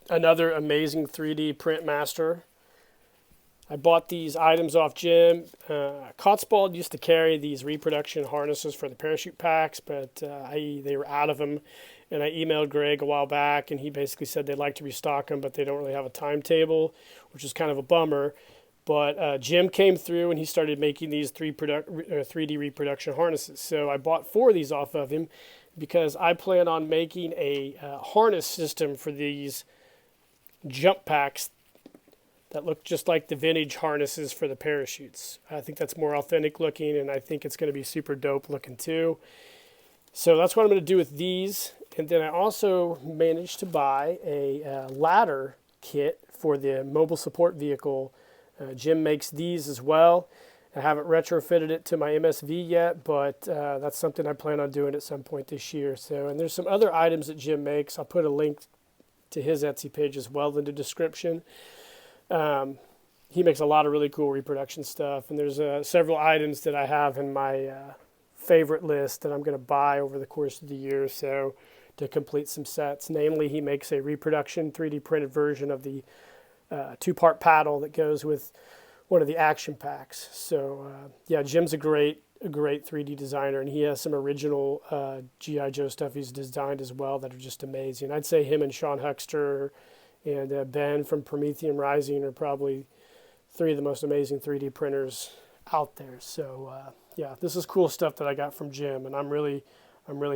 another amazing 3D print master. I bought these items off Jim. Cotswold used to carry these reproduction harnesses for the parachute packs, but they were out of them. And I emailed Greg a while back, and he basically said they'd like to restock them, but they don't really have a timetable, which is kind of a bummer. But Jim came through, and he started making these 3D reproduction harnesses. So I bought 4 of these off of him because I plan on making a harness system for these jump packs that look just like the vintage harnesses for the parachutes. I think that's more authentic looking, and I think it's going to be super dope looking too. So that's what I'm going to do with these. And then I also managed to buy a ladder kit for the mobile support vehicle. Jim makes these as well. I haven't retrofitted it to my MSV yet, but that's something I plan on doing at some point this year. So, and there's some other items that Jim makes. I'll put a link to his Etsy page as well in the description. He makes a lot of really cool reproduction stuff, and there's several items that I have in my favorite list that I'm going to buy over the course of the year or so to complete some sets. Namely, he makes a reproduction 3D printed version of the two-part paddle that goes with one of the action packs. So yeah, Jim's a great 3D designer, and he has some original G.I. Joe stuff he's designed as well that are just amazing. I'd say him and Sean Huckster and Ben from Prometheum Rising are probably three of the most amazing 3D printers out there. So yeah, this is cool stuff that I got from Jim, and I'm really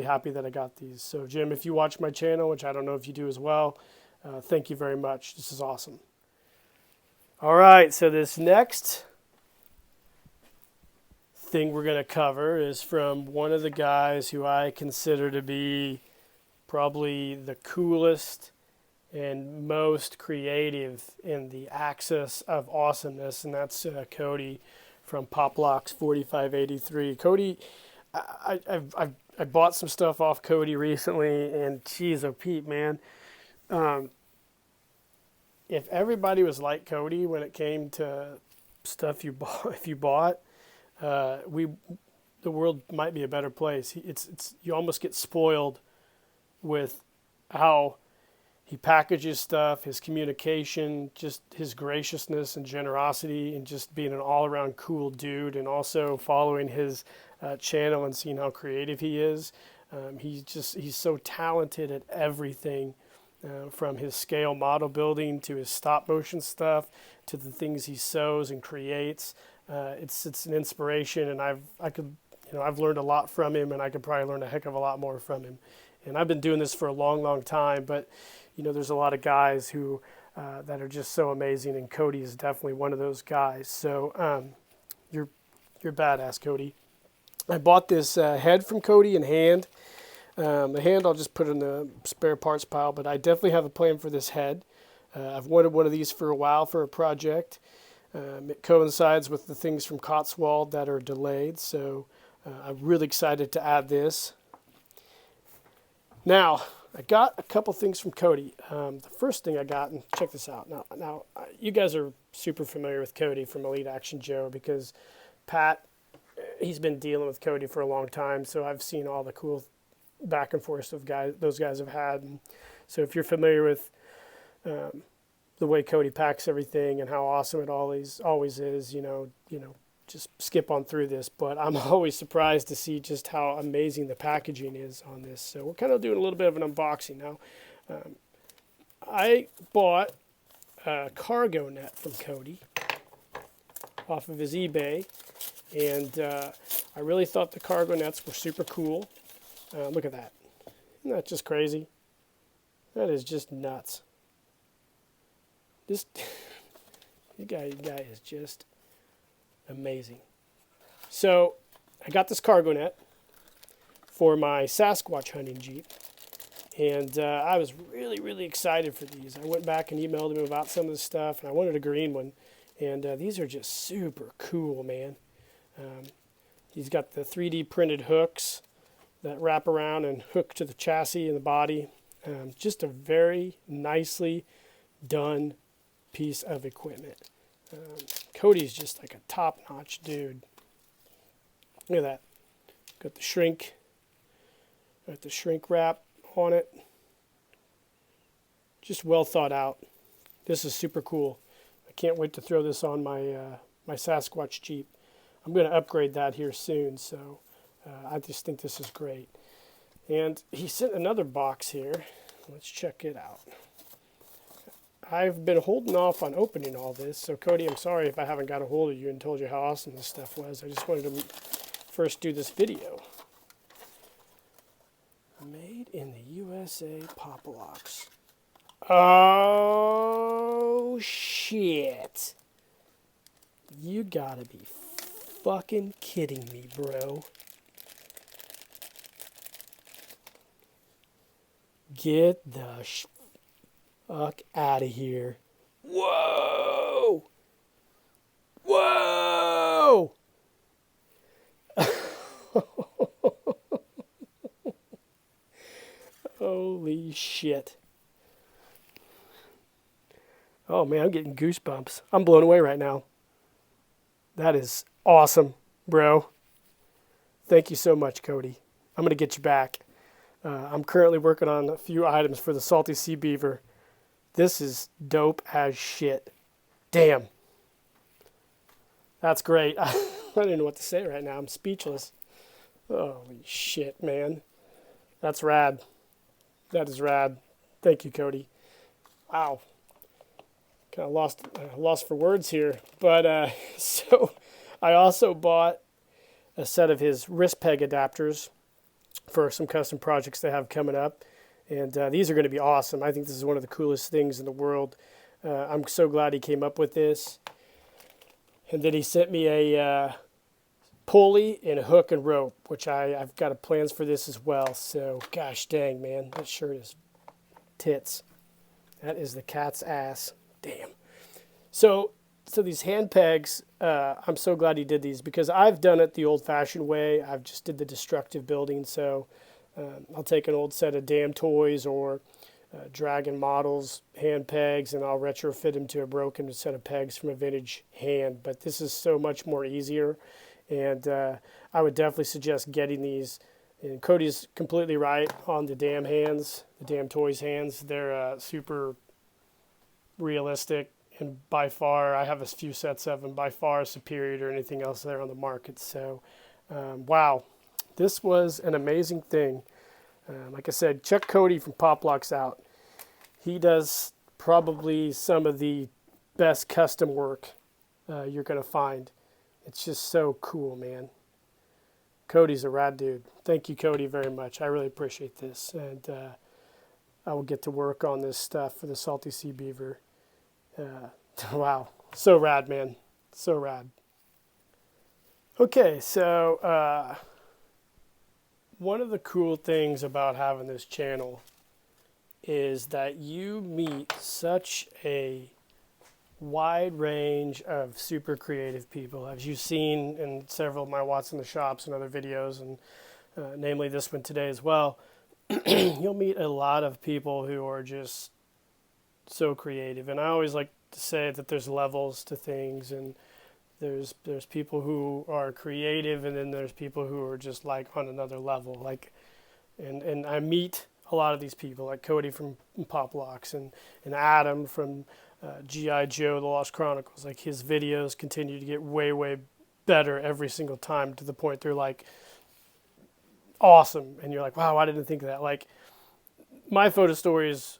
happy that I got these. So Jim, if you watch my channel, which I don't know if you do as well, thank you very much. This is awesome. All right, so this next thing we're going to cover is from one of the guys who I consider to be probably the coolest and most creative in the axis of awesomeness, and that's Cody from Poplocks 4583. Cody, I bought some stuff off Cody recently, and geez, oh Pete, man. If everybody was like Cody when it came to stuff you bought, if you bought, the world might be a better place. You almost get spoiled with how he packages stuff, his communication, just his graciousness and generosity, and just being an all-around cool dude, and also following his channel and seeing how creative he is. He's so talented at everything. From his scale model building to his stop motion stuff to the things he sews and creates, it's an inspiration, and I've learned a lot from him, and I could probably learn a heck of a lot more from him. And I've been doing this for a long time, but there's a lot of guys who that are just so amazing, and Cody is definitely one of those guys. So you're badass, Cody. I bought this head from Cody in hand. The hand I'll just put in the spare parts pile, but I definitely have a plan for this head. I've wanted one of these for a while for a project. It coincides with the things from Cotswold that are delayed, so I'm really excited to add this. Now, I got a couple things from Cody. The first thing I got, and check this out. Now, you guys are super familiar with Cody from Elite Action Joe because Pat, he's been dealing with Cody for a long time, so I've seen all the cool back and forth of those guys have had. And so if you're familiar with the way Cody packs everything and how awesome it always is, just skip on through this. But I'm always surprised to see just how amazing the packaging is on this. So we're kind of doing a little bit of an unboxing now. I bought a cargo net from Cody off of his eBay, and I really thought the cargo nets were super cool. Look at that. Isn't that just crazy? That is just nuts. This guy is just amazing. So I got this cargo net for my Sasquatch hunting Jeep, and I was really excited for these. I went back and emailed him about some of the stuff, and I wanted a green one, and these are just super cool, man. He's got the 3D printed hooks that wrap around and hook to the chassis and the body. Just a very nicely done piece of equipment. Cody's just like a top-notch dude. Look at that. Got the shrink wrap on it. Just well thought out. This is super cool. I can't wait to throw this on my my Sasquatch Jeep. I'm going to upgrade that here soon, so I just think this is great. And he sent another box here. Let's check it out. I've been holding off on opening all this, so Cody, I'm sorry if I haven't got a hold of you and told you how awesome this stuff was. I just wanted to first do this video. Made in the USA, Poplocks. Oh, shit. You gotta be fucking kidding me, bro. Get the fuck out of here. Whoa! Whoa! Holy shit. Oh man, I'm getting goosebumps. I'm blown away right now. That is awesome, bro. Thank you so much, Cody. I'm going to get you back. I'm currently working on a few items for the Salty Sea Beaver. This is dope as shit. Damn. That's great. I don't even know what to say right now. I'm speechless. Holy shit, man. That's rad. That is rad. Thank you, Cody. Wow. Kind of lost for words here. But so I also bought a set of his wrist peg adapters for some custom projects they have coming up. And these are going to be awesome. I think this is one of the coolest things in the world. I'm so glad he came up with this. And then he sent me a pulley and a hook and rope, which I've got plans for this as well. So, gosh dang, man, that shirt is tits. That is the cat's ass. Damn. So these hand pegs, I'm so glad he did these because I've done it the old-fashioned way. I've just did the destructive building. So I'll take an old set of Damn Toys or Dragon models, hand pegs, and I'll retrofit them to a broken set of pegs from a vintage hand. But this is so much more easier, and I would definitely suggest getting these. And Cody's completely right on the Damn hands, the Damn Toys hands. They're super realistic, and by far, I have a few sets of them, by far superior to anything else there on the market. So, wow, this was an amazing thing. Like I said, check Cody from Pop Locks out. He does probably some of the best custom work you're going to find. It's just so cool, man. Cody's a rad dude. Thank you, Cody, very much. I really appreciate this. And I will get to work on this stuff for the Salty Sea Beaver. Wow. So rad, man. So rad. Okay, so one of the cool things about having this channel is that you meet such a wide range of super creative people, as you've seen in several of my What's in the Shops and other videos, and namely this one today as well. You'll meet a lot of people who are just so creative, and I always like to say that there's levels to things, and there's people who are creative, and then there's people who are just like on another level. Like, and I meet a lot of these people, like Cody from Pop Locks and Adam from G.I. Joe: The Lost Chronicles. Like, his videos continue to get way better every single time, to the point they're like awesome, and you're like, wow, I didn't think of that. Like, my photo stories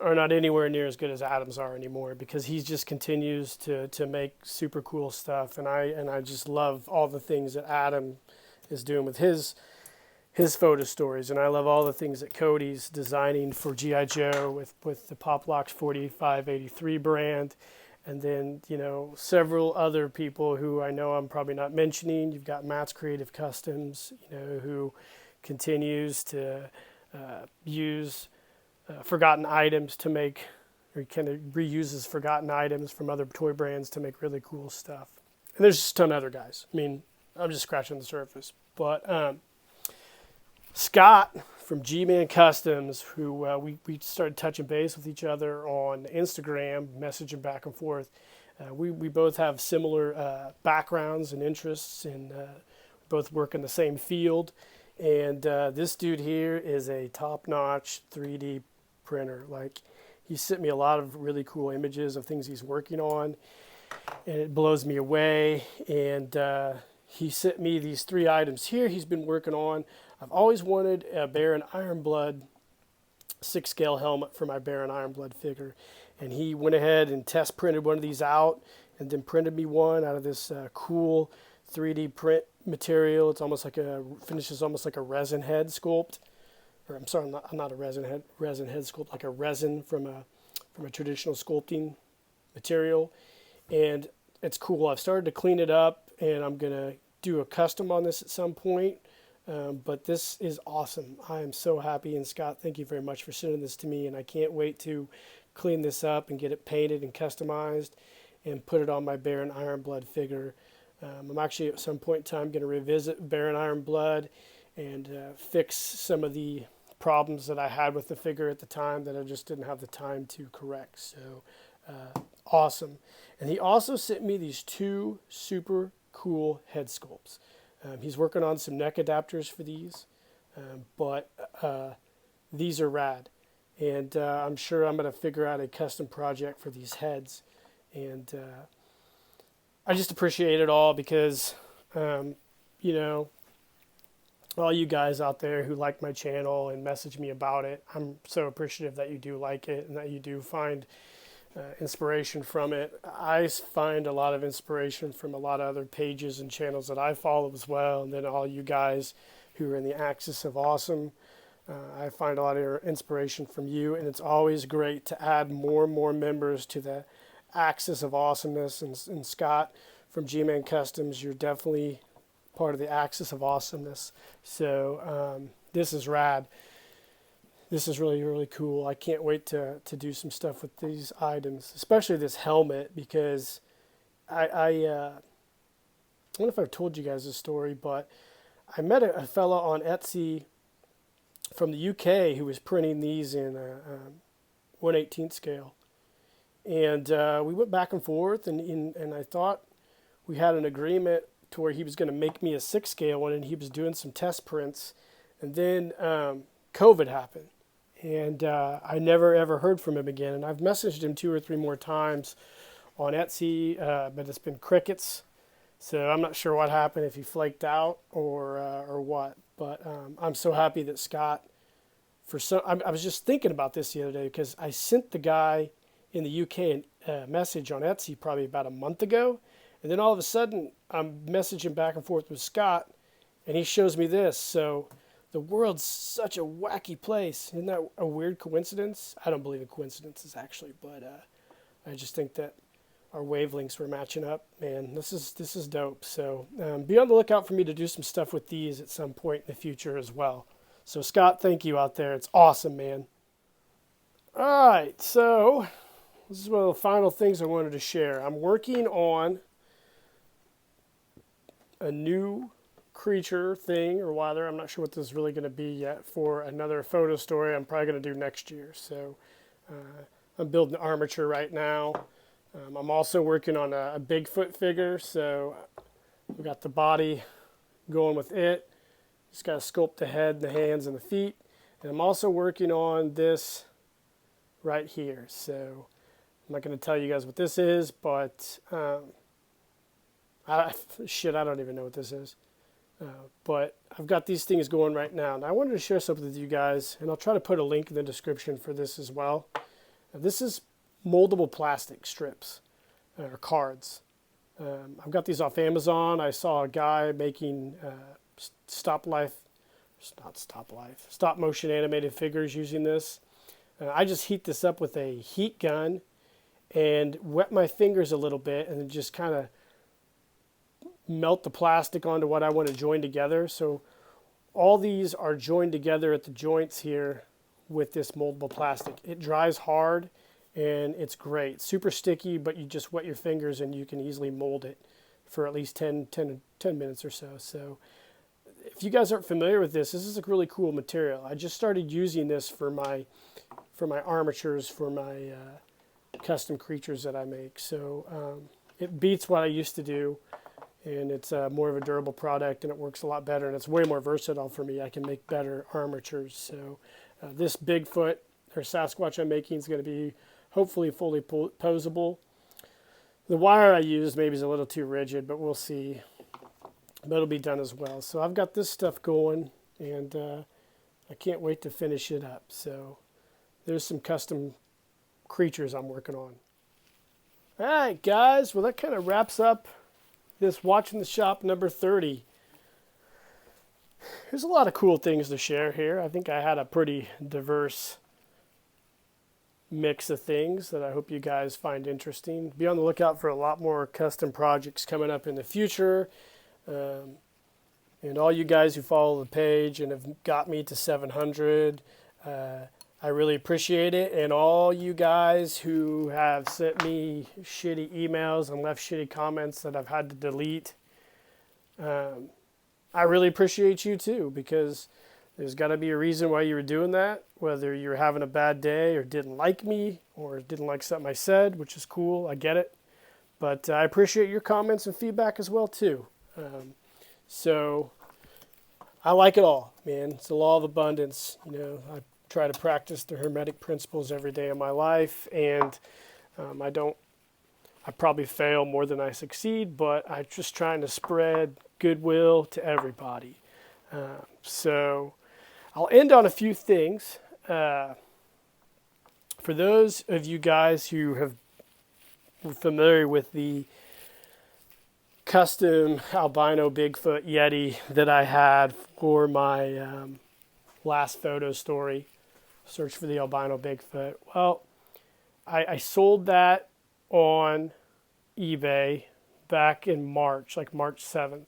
are not anywhere near as good as Adam's are anymore, because he just continues to make super cool stuff, and I just love all the things that Adam is doing with his photo stories, and I love all the things that Cody's designing for G.I. Joe with the Pop Locks 4583 brand, and then, you know, several other people who I know I'm probably not mentioning. You've got Matt's Creative Customs, you know, who continues to use forgotten items to make, or kind of reuses forgotten items from other toy brands to make really cool stuff. And there's just a ton of other guys. I mean, I'm just scratching the surface. But Scott from Gman Customs, who we started touching base with each other on Instagram, messaging back and forth. We both have similar backgrounds and interests, and both work in the same field. And this dude here is a top-notch 3D printer. Like, he sent me a lot of really cool images of things he's working on, and it blows me away. And he sent me these 3 items here he's been working on. I've always wanted a Baron Ironblood 6-scale helmet for my Baron Ironblood figure, and he went ahead and test printed one of these out, and then printed me one out of this cool 3D print material. It's almost like finishes almost like a resin head sculpt. Or I'm sorry, not a resin head sculpt, like a resin from a traditional sculpting material. And it's cool. I've started to clean it up, and I'm gonna do a custom on this at some point. But this is awesome. I am so happy. And Scott, thank you very much for sending this to me, and I can't wait to clean this up and get it painted and customized and put it on my Baron Ironblood figure. I'm actually at some point in time going to revisit Baron Ironblood and fix some of the problems that I had with the figure at the time that I just didn't have the time to correct. So awesome. And he also sent me these 2 super cool head sculpts. He's working on some neck adapters for these, but these are rad. And I'm sure I'm going to figure out a custom project for these heads. And I just appreciate it all because, you know, all you guys out there who like my channel and message me about it, I'm so appreciative that you do like it and that you do find inspiration from it. I find a lot of inspiration from a lot of other pages and channels that I follow as well. And then all you guys who are in the axis of awesome, I find a lot of your inspiration from you. And it's always great to add more and more members to the axis of awesomeness. And Scott from Gman Customs, you're definitely part of the axis of awesomeness. So this is rad. This is really, really cool. I can't wait to do some stuff with these items, especially this helmet, because I don't know if I've told you guys this story, but I met a fella on Etsy from the UK who was printing these in 1/18 scale. And we went back and forth, and I thought we had an agreement to where he was going to make me a 6 scale one, and he was doing some test prints. And then COVID happened. And I never, ever heard from him again. And I've messaged him 2 or 3 more times on Etsy, but it's been crickets. So I'm not sure what happened, if he flaked out or what. But I'm so happy that Scott, I was just thinking about this the other day because I sent the guy in the UK a message on Etsy probably about a month ago. And then all of a sudden, I'm messaging back and forth with Scott, and he shows me this. So the world's such a wacky place. Isn't that a weird coincidence? I don't believe in coincidences, actually, but I just think that our wavelengths were matching up. Man, this is dope. So be on the lookout for me to do some stuff with these at some point in the future as well. So Scott, thank you out there. It's awesome, man. All right, so this is one of the final things I wanted to share. I'm working on a new creature thing or whether I'm not sure what this is really going to be yet for another photo story I'm probably going to do next year. So I'm building armature right now. I'm also working on a Bigfoot figure, so we got the body going with it. Just got to sculpt the head, the hands, and the feet. And I'm also working on this right here. So I'm not going to tell you guys what this is, but I don't even know what this is. But I've got these things going right now, and I wanted to share something with you guys, and I'll try to put a link in the description for this as well. This is moldable plastic strips or cards. I've got these off Amazon. I saw a guy making stop motion animated figures using this. I just heat this up with a heat gun and wet my fingers a little bit, and then just kind of melt the plastic onto what I want to join together. So all these are joined together at the joints here with this moldable plastic. It dries hard and it's great. Super sticky, but you just wet your fingers and you can easily mold it for at least 10 minutes or so. So if you guys aren't familiar with this, this is a really cool material. I just started using this for my armatures, for my custom creatures that I make. So it beats what I used to do. And it's more of a durable product, and it works a lot better, and it's way more versatile for me. I can make better armatures. So this Bigfoot or Sasquatch I'm making is going to be hopefully fully posable. The wire I used maybe is a little too rigid, but we'll see. But it'll be done as well. So I've got this stuff going, and I can't wait to finish it up. So there's some custom creatures I'm working on. All right, guys. Well, that kind of wraps up this Watching the Shop number 30. There's a lot of cool things to share here. I think I had a pretty diverse mix of things that I hope you guys find interesting. Be on the lookout for a lot more custom projects coming up in the future. And all you guys who follow the page and have got me to 700, I really appreciate it. And all you guys who have sent me shitty emails and left shitty comments that I've had to delete, I really appreciate you too, because There's got to be a reason why you were doing that, whether you're having a bad day or didn't like me or didn't like something I said, which is cool. I get it. But I appreciate your comments and feedback as well, too. So I like it all, man. It's the law of abundance. You know, I try to practice the Hermetic principles every day of my life, and I probably fail more than I succeed, but I'm just trying to spread goodwill to everybody. So I'll end on a few things. For those of you guys who were familiar with the custom albino Bigfoot Yeti that I had for my last photo story, search for the albino Bigfoot. Well, I sold that on eBay back in March, like March 7th.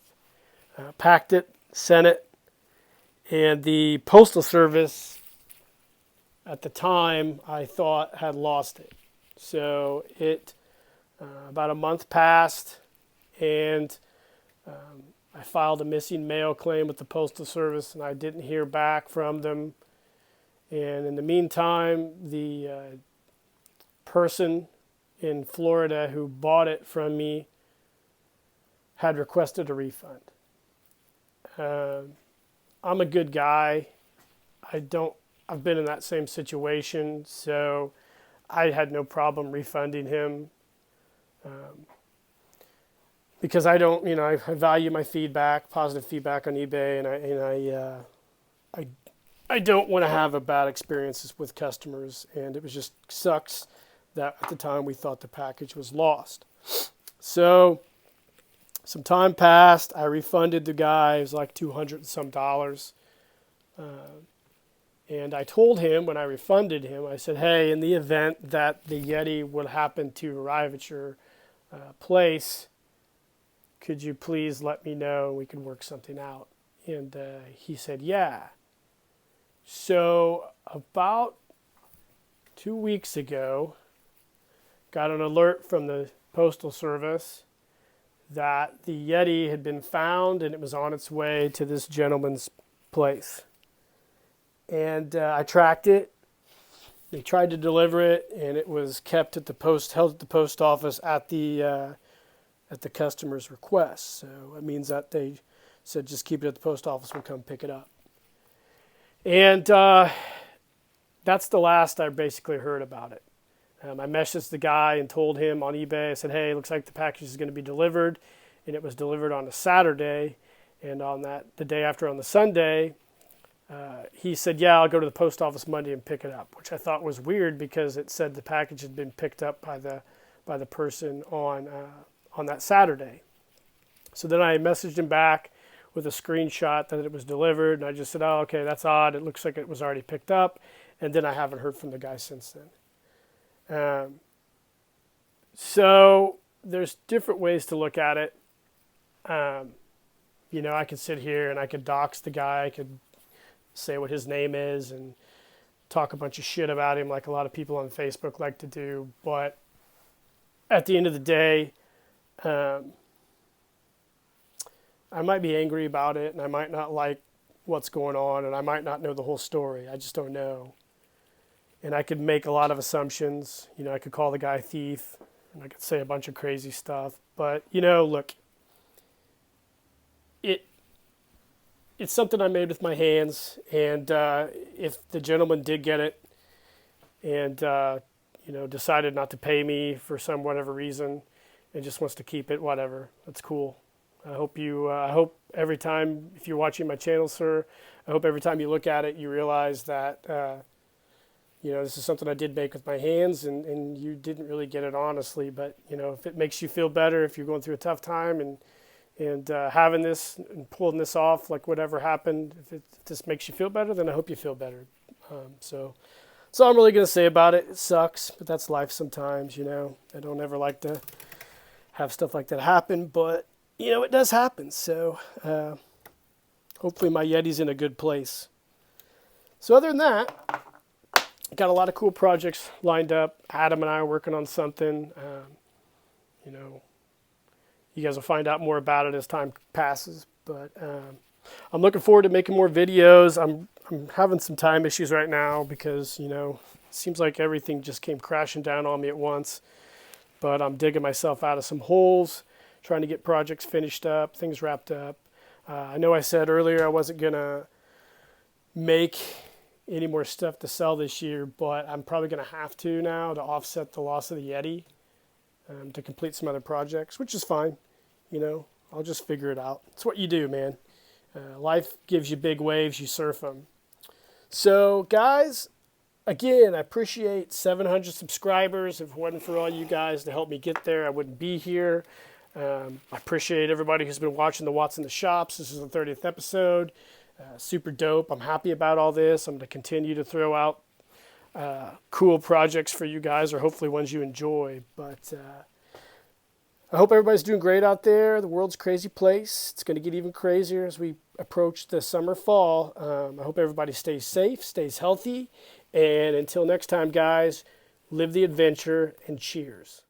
Packed it, sent it, and the Postal Service at the time I thought had lost it. So about a month passed, and I filed a missing mail claim with the Postal Service, and I didn't hear back from them. And in the meantime, the person in Florida who bought it from me had requested a refund. I'm a good guy. I've been in that same situation, so I had no problem refunding him. Because I don't, I value my feedback, positive feedback on eBay, and I don't want to have a bad experiences with customers, and it was just sucks that at the time we thought the package was lost. So some time passed. I refunded the guy. It was like $200 and some. And I told him when I refunded him, I said, hey, in the event that the Yeti would happen to arrive at your place, could you please let me know and we can work something out? And he said, yeah. So about 2 weeks ago, got an alert from the Postal Service that the Yeti had been found and it was on its way to this gentleman's place. And I tracked it. They tried to deliver it, and it was kept at held at the post office at the customer's request. So it means that they said just keep it at the post office, we'll come pick it up. And that's the last I basically heard about it. I messaged the guy and told him on eBay, I said, hey, it looks like the package is going to be delivered. And it was delivered on a Saturday. And on the day after, on the Sunday, he said, yeah, I'll go to the post office Monday and pick it up, which I thought was weird because it said the package had been picked up by the person on that Saturday. So then I messaged him back with a screenshot that it was delivered, and I just said, oh, okay, that's odd. It looks like it was already picked up, and then I haven't heard from the guy since then. So there's different ways to look at it. I could sit here and I could dox the guy. I could say what his name is and talk a bunch of shit about him like a lot of people on Facebook like to do. But at the end of the day, I might be angry about it, and I might not like what's going on, and I might not know the whole story. I just don't know. And I could make a lot of assumptions. I could call the guy a thief, and I could say a bunch of crazy stuff. But, look, it's something I made with my hands, and if the gentleman did get it and, decided not to pay me for whatever reason and just wants to keep it, whatever, that's cool. I hope every time, if you're watching my channel, sir, I hope every time you look at it, you realize that, this is something I did make with my hands, and you didn't really get it honestly. But, if it makes you feel better, if you're going through a tough time and having this and pulling this off, like whatever happened, if this makes you feel better, then I hope you feel better. So that's all I'm really going to say about it. It sucks, but that's life sometimes, I don't ever like to have stuff like that happen, but it does happen. So hopefully my Yeti's in a good place. So other than that, got a lot of cool projects lined up. Adam and I are working on something. You guys will find out more about it as time passes. But I'm looking forward to making more videos. I'm having some time issues right now because, you know, it seems like everything just came crashing down on me at once. But I'm digging myself out of some holes, trying to get projects finished up, things wrapped up. I know I said earlier I wasn't going to make any more stuff to sell this year, but I'm probably going to have to now to offset the loss of the Yeti, to complete some other projects, which is fine. You know, I'll just figure it out. It's what you do, man. Life gives you big waves, you surf them. So, guys, again, I appreciate 700 subscribers. If it wasn't for all you guys to help me get there, I wouldn't be here. I appreciate everybody who's been watching the What's in the Shops. This is the 30th episode. Super dope. I'm happy about all this. I'm going to continue to throw out cool projects for you guys, or hopefully ones you enjoy. But I hope everybody's doing great out there. The world's a crazy place. It's going to get even crazier as we approach the summer, fall. I hope everybody stays safe, stays healthy. And until next time, guys, live the adventure and cheers.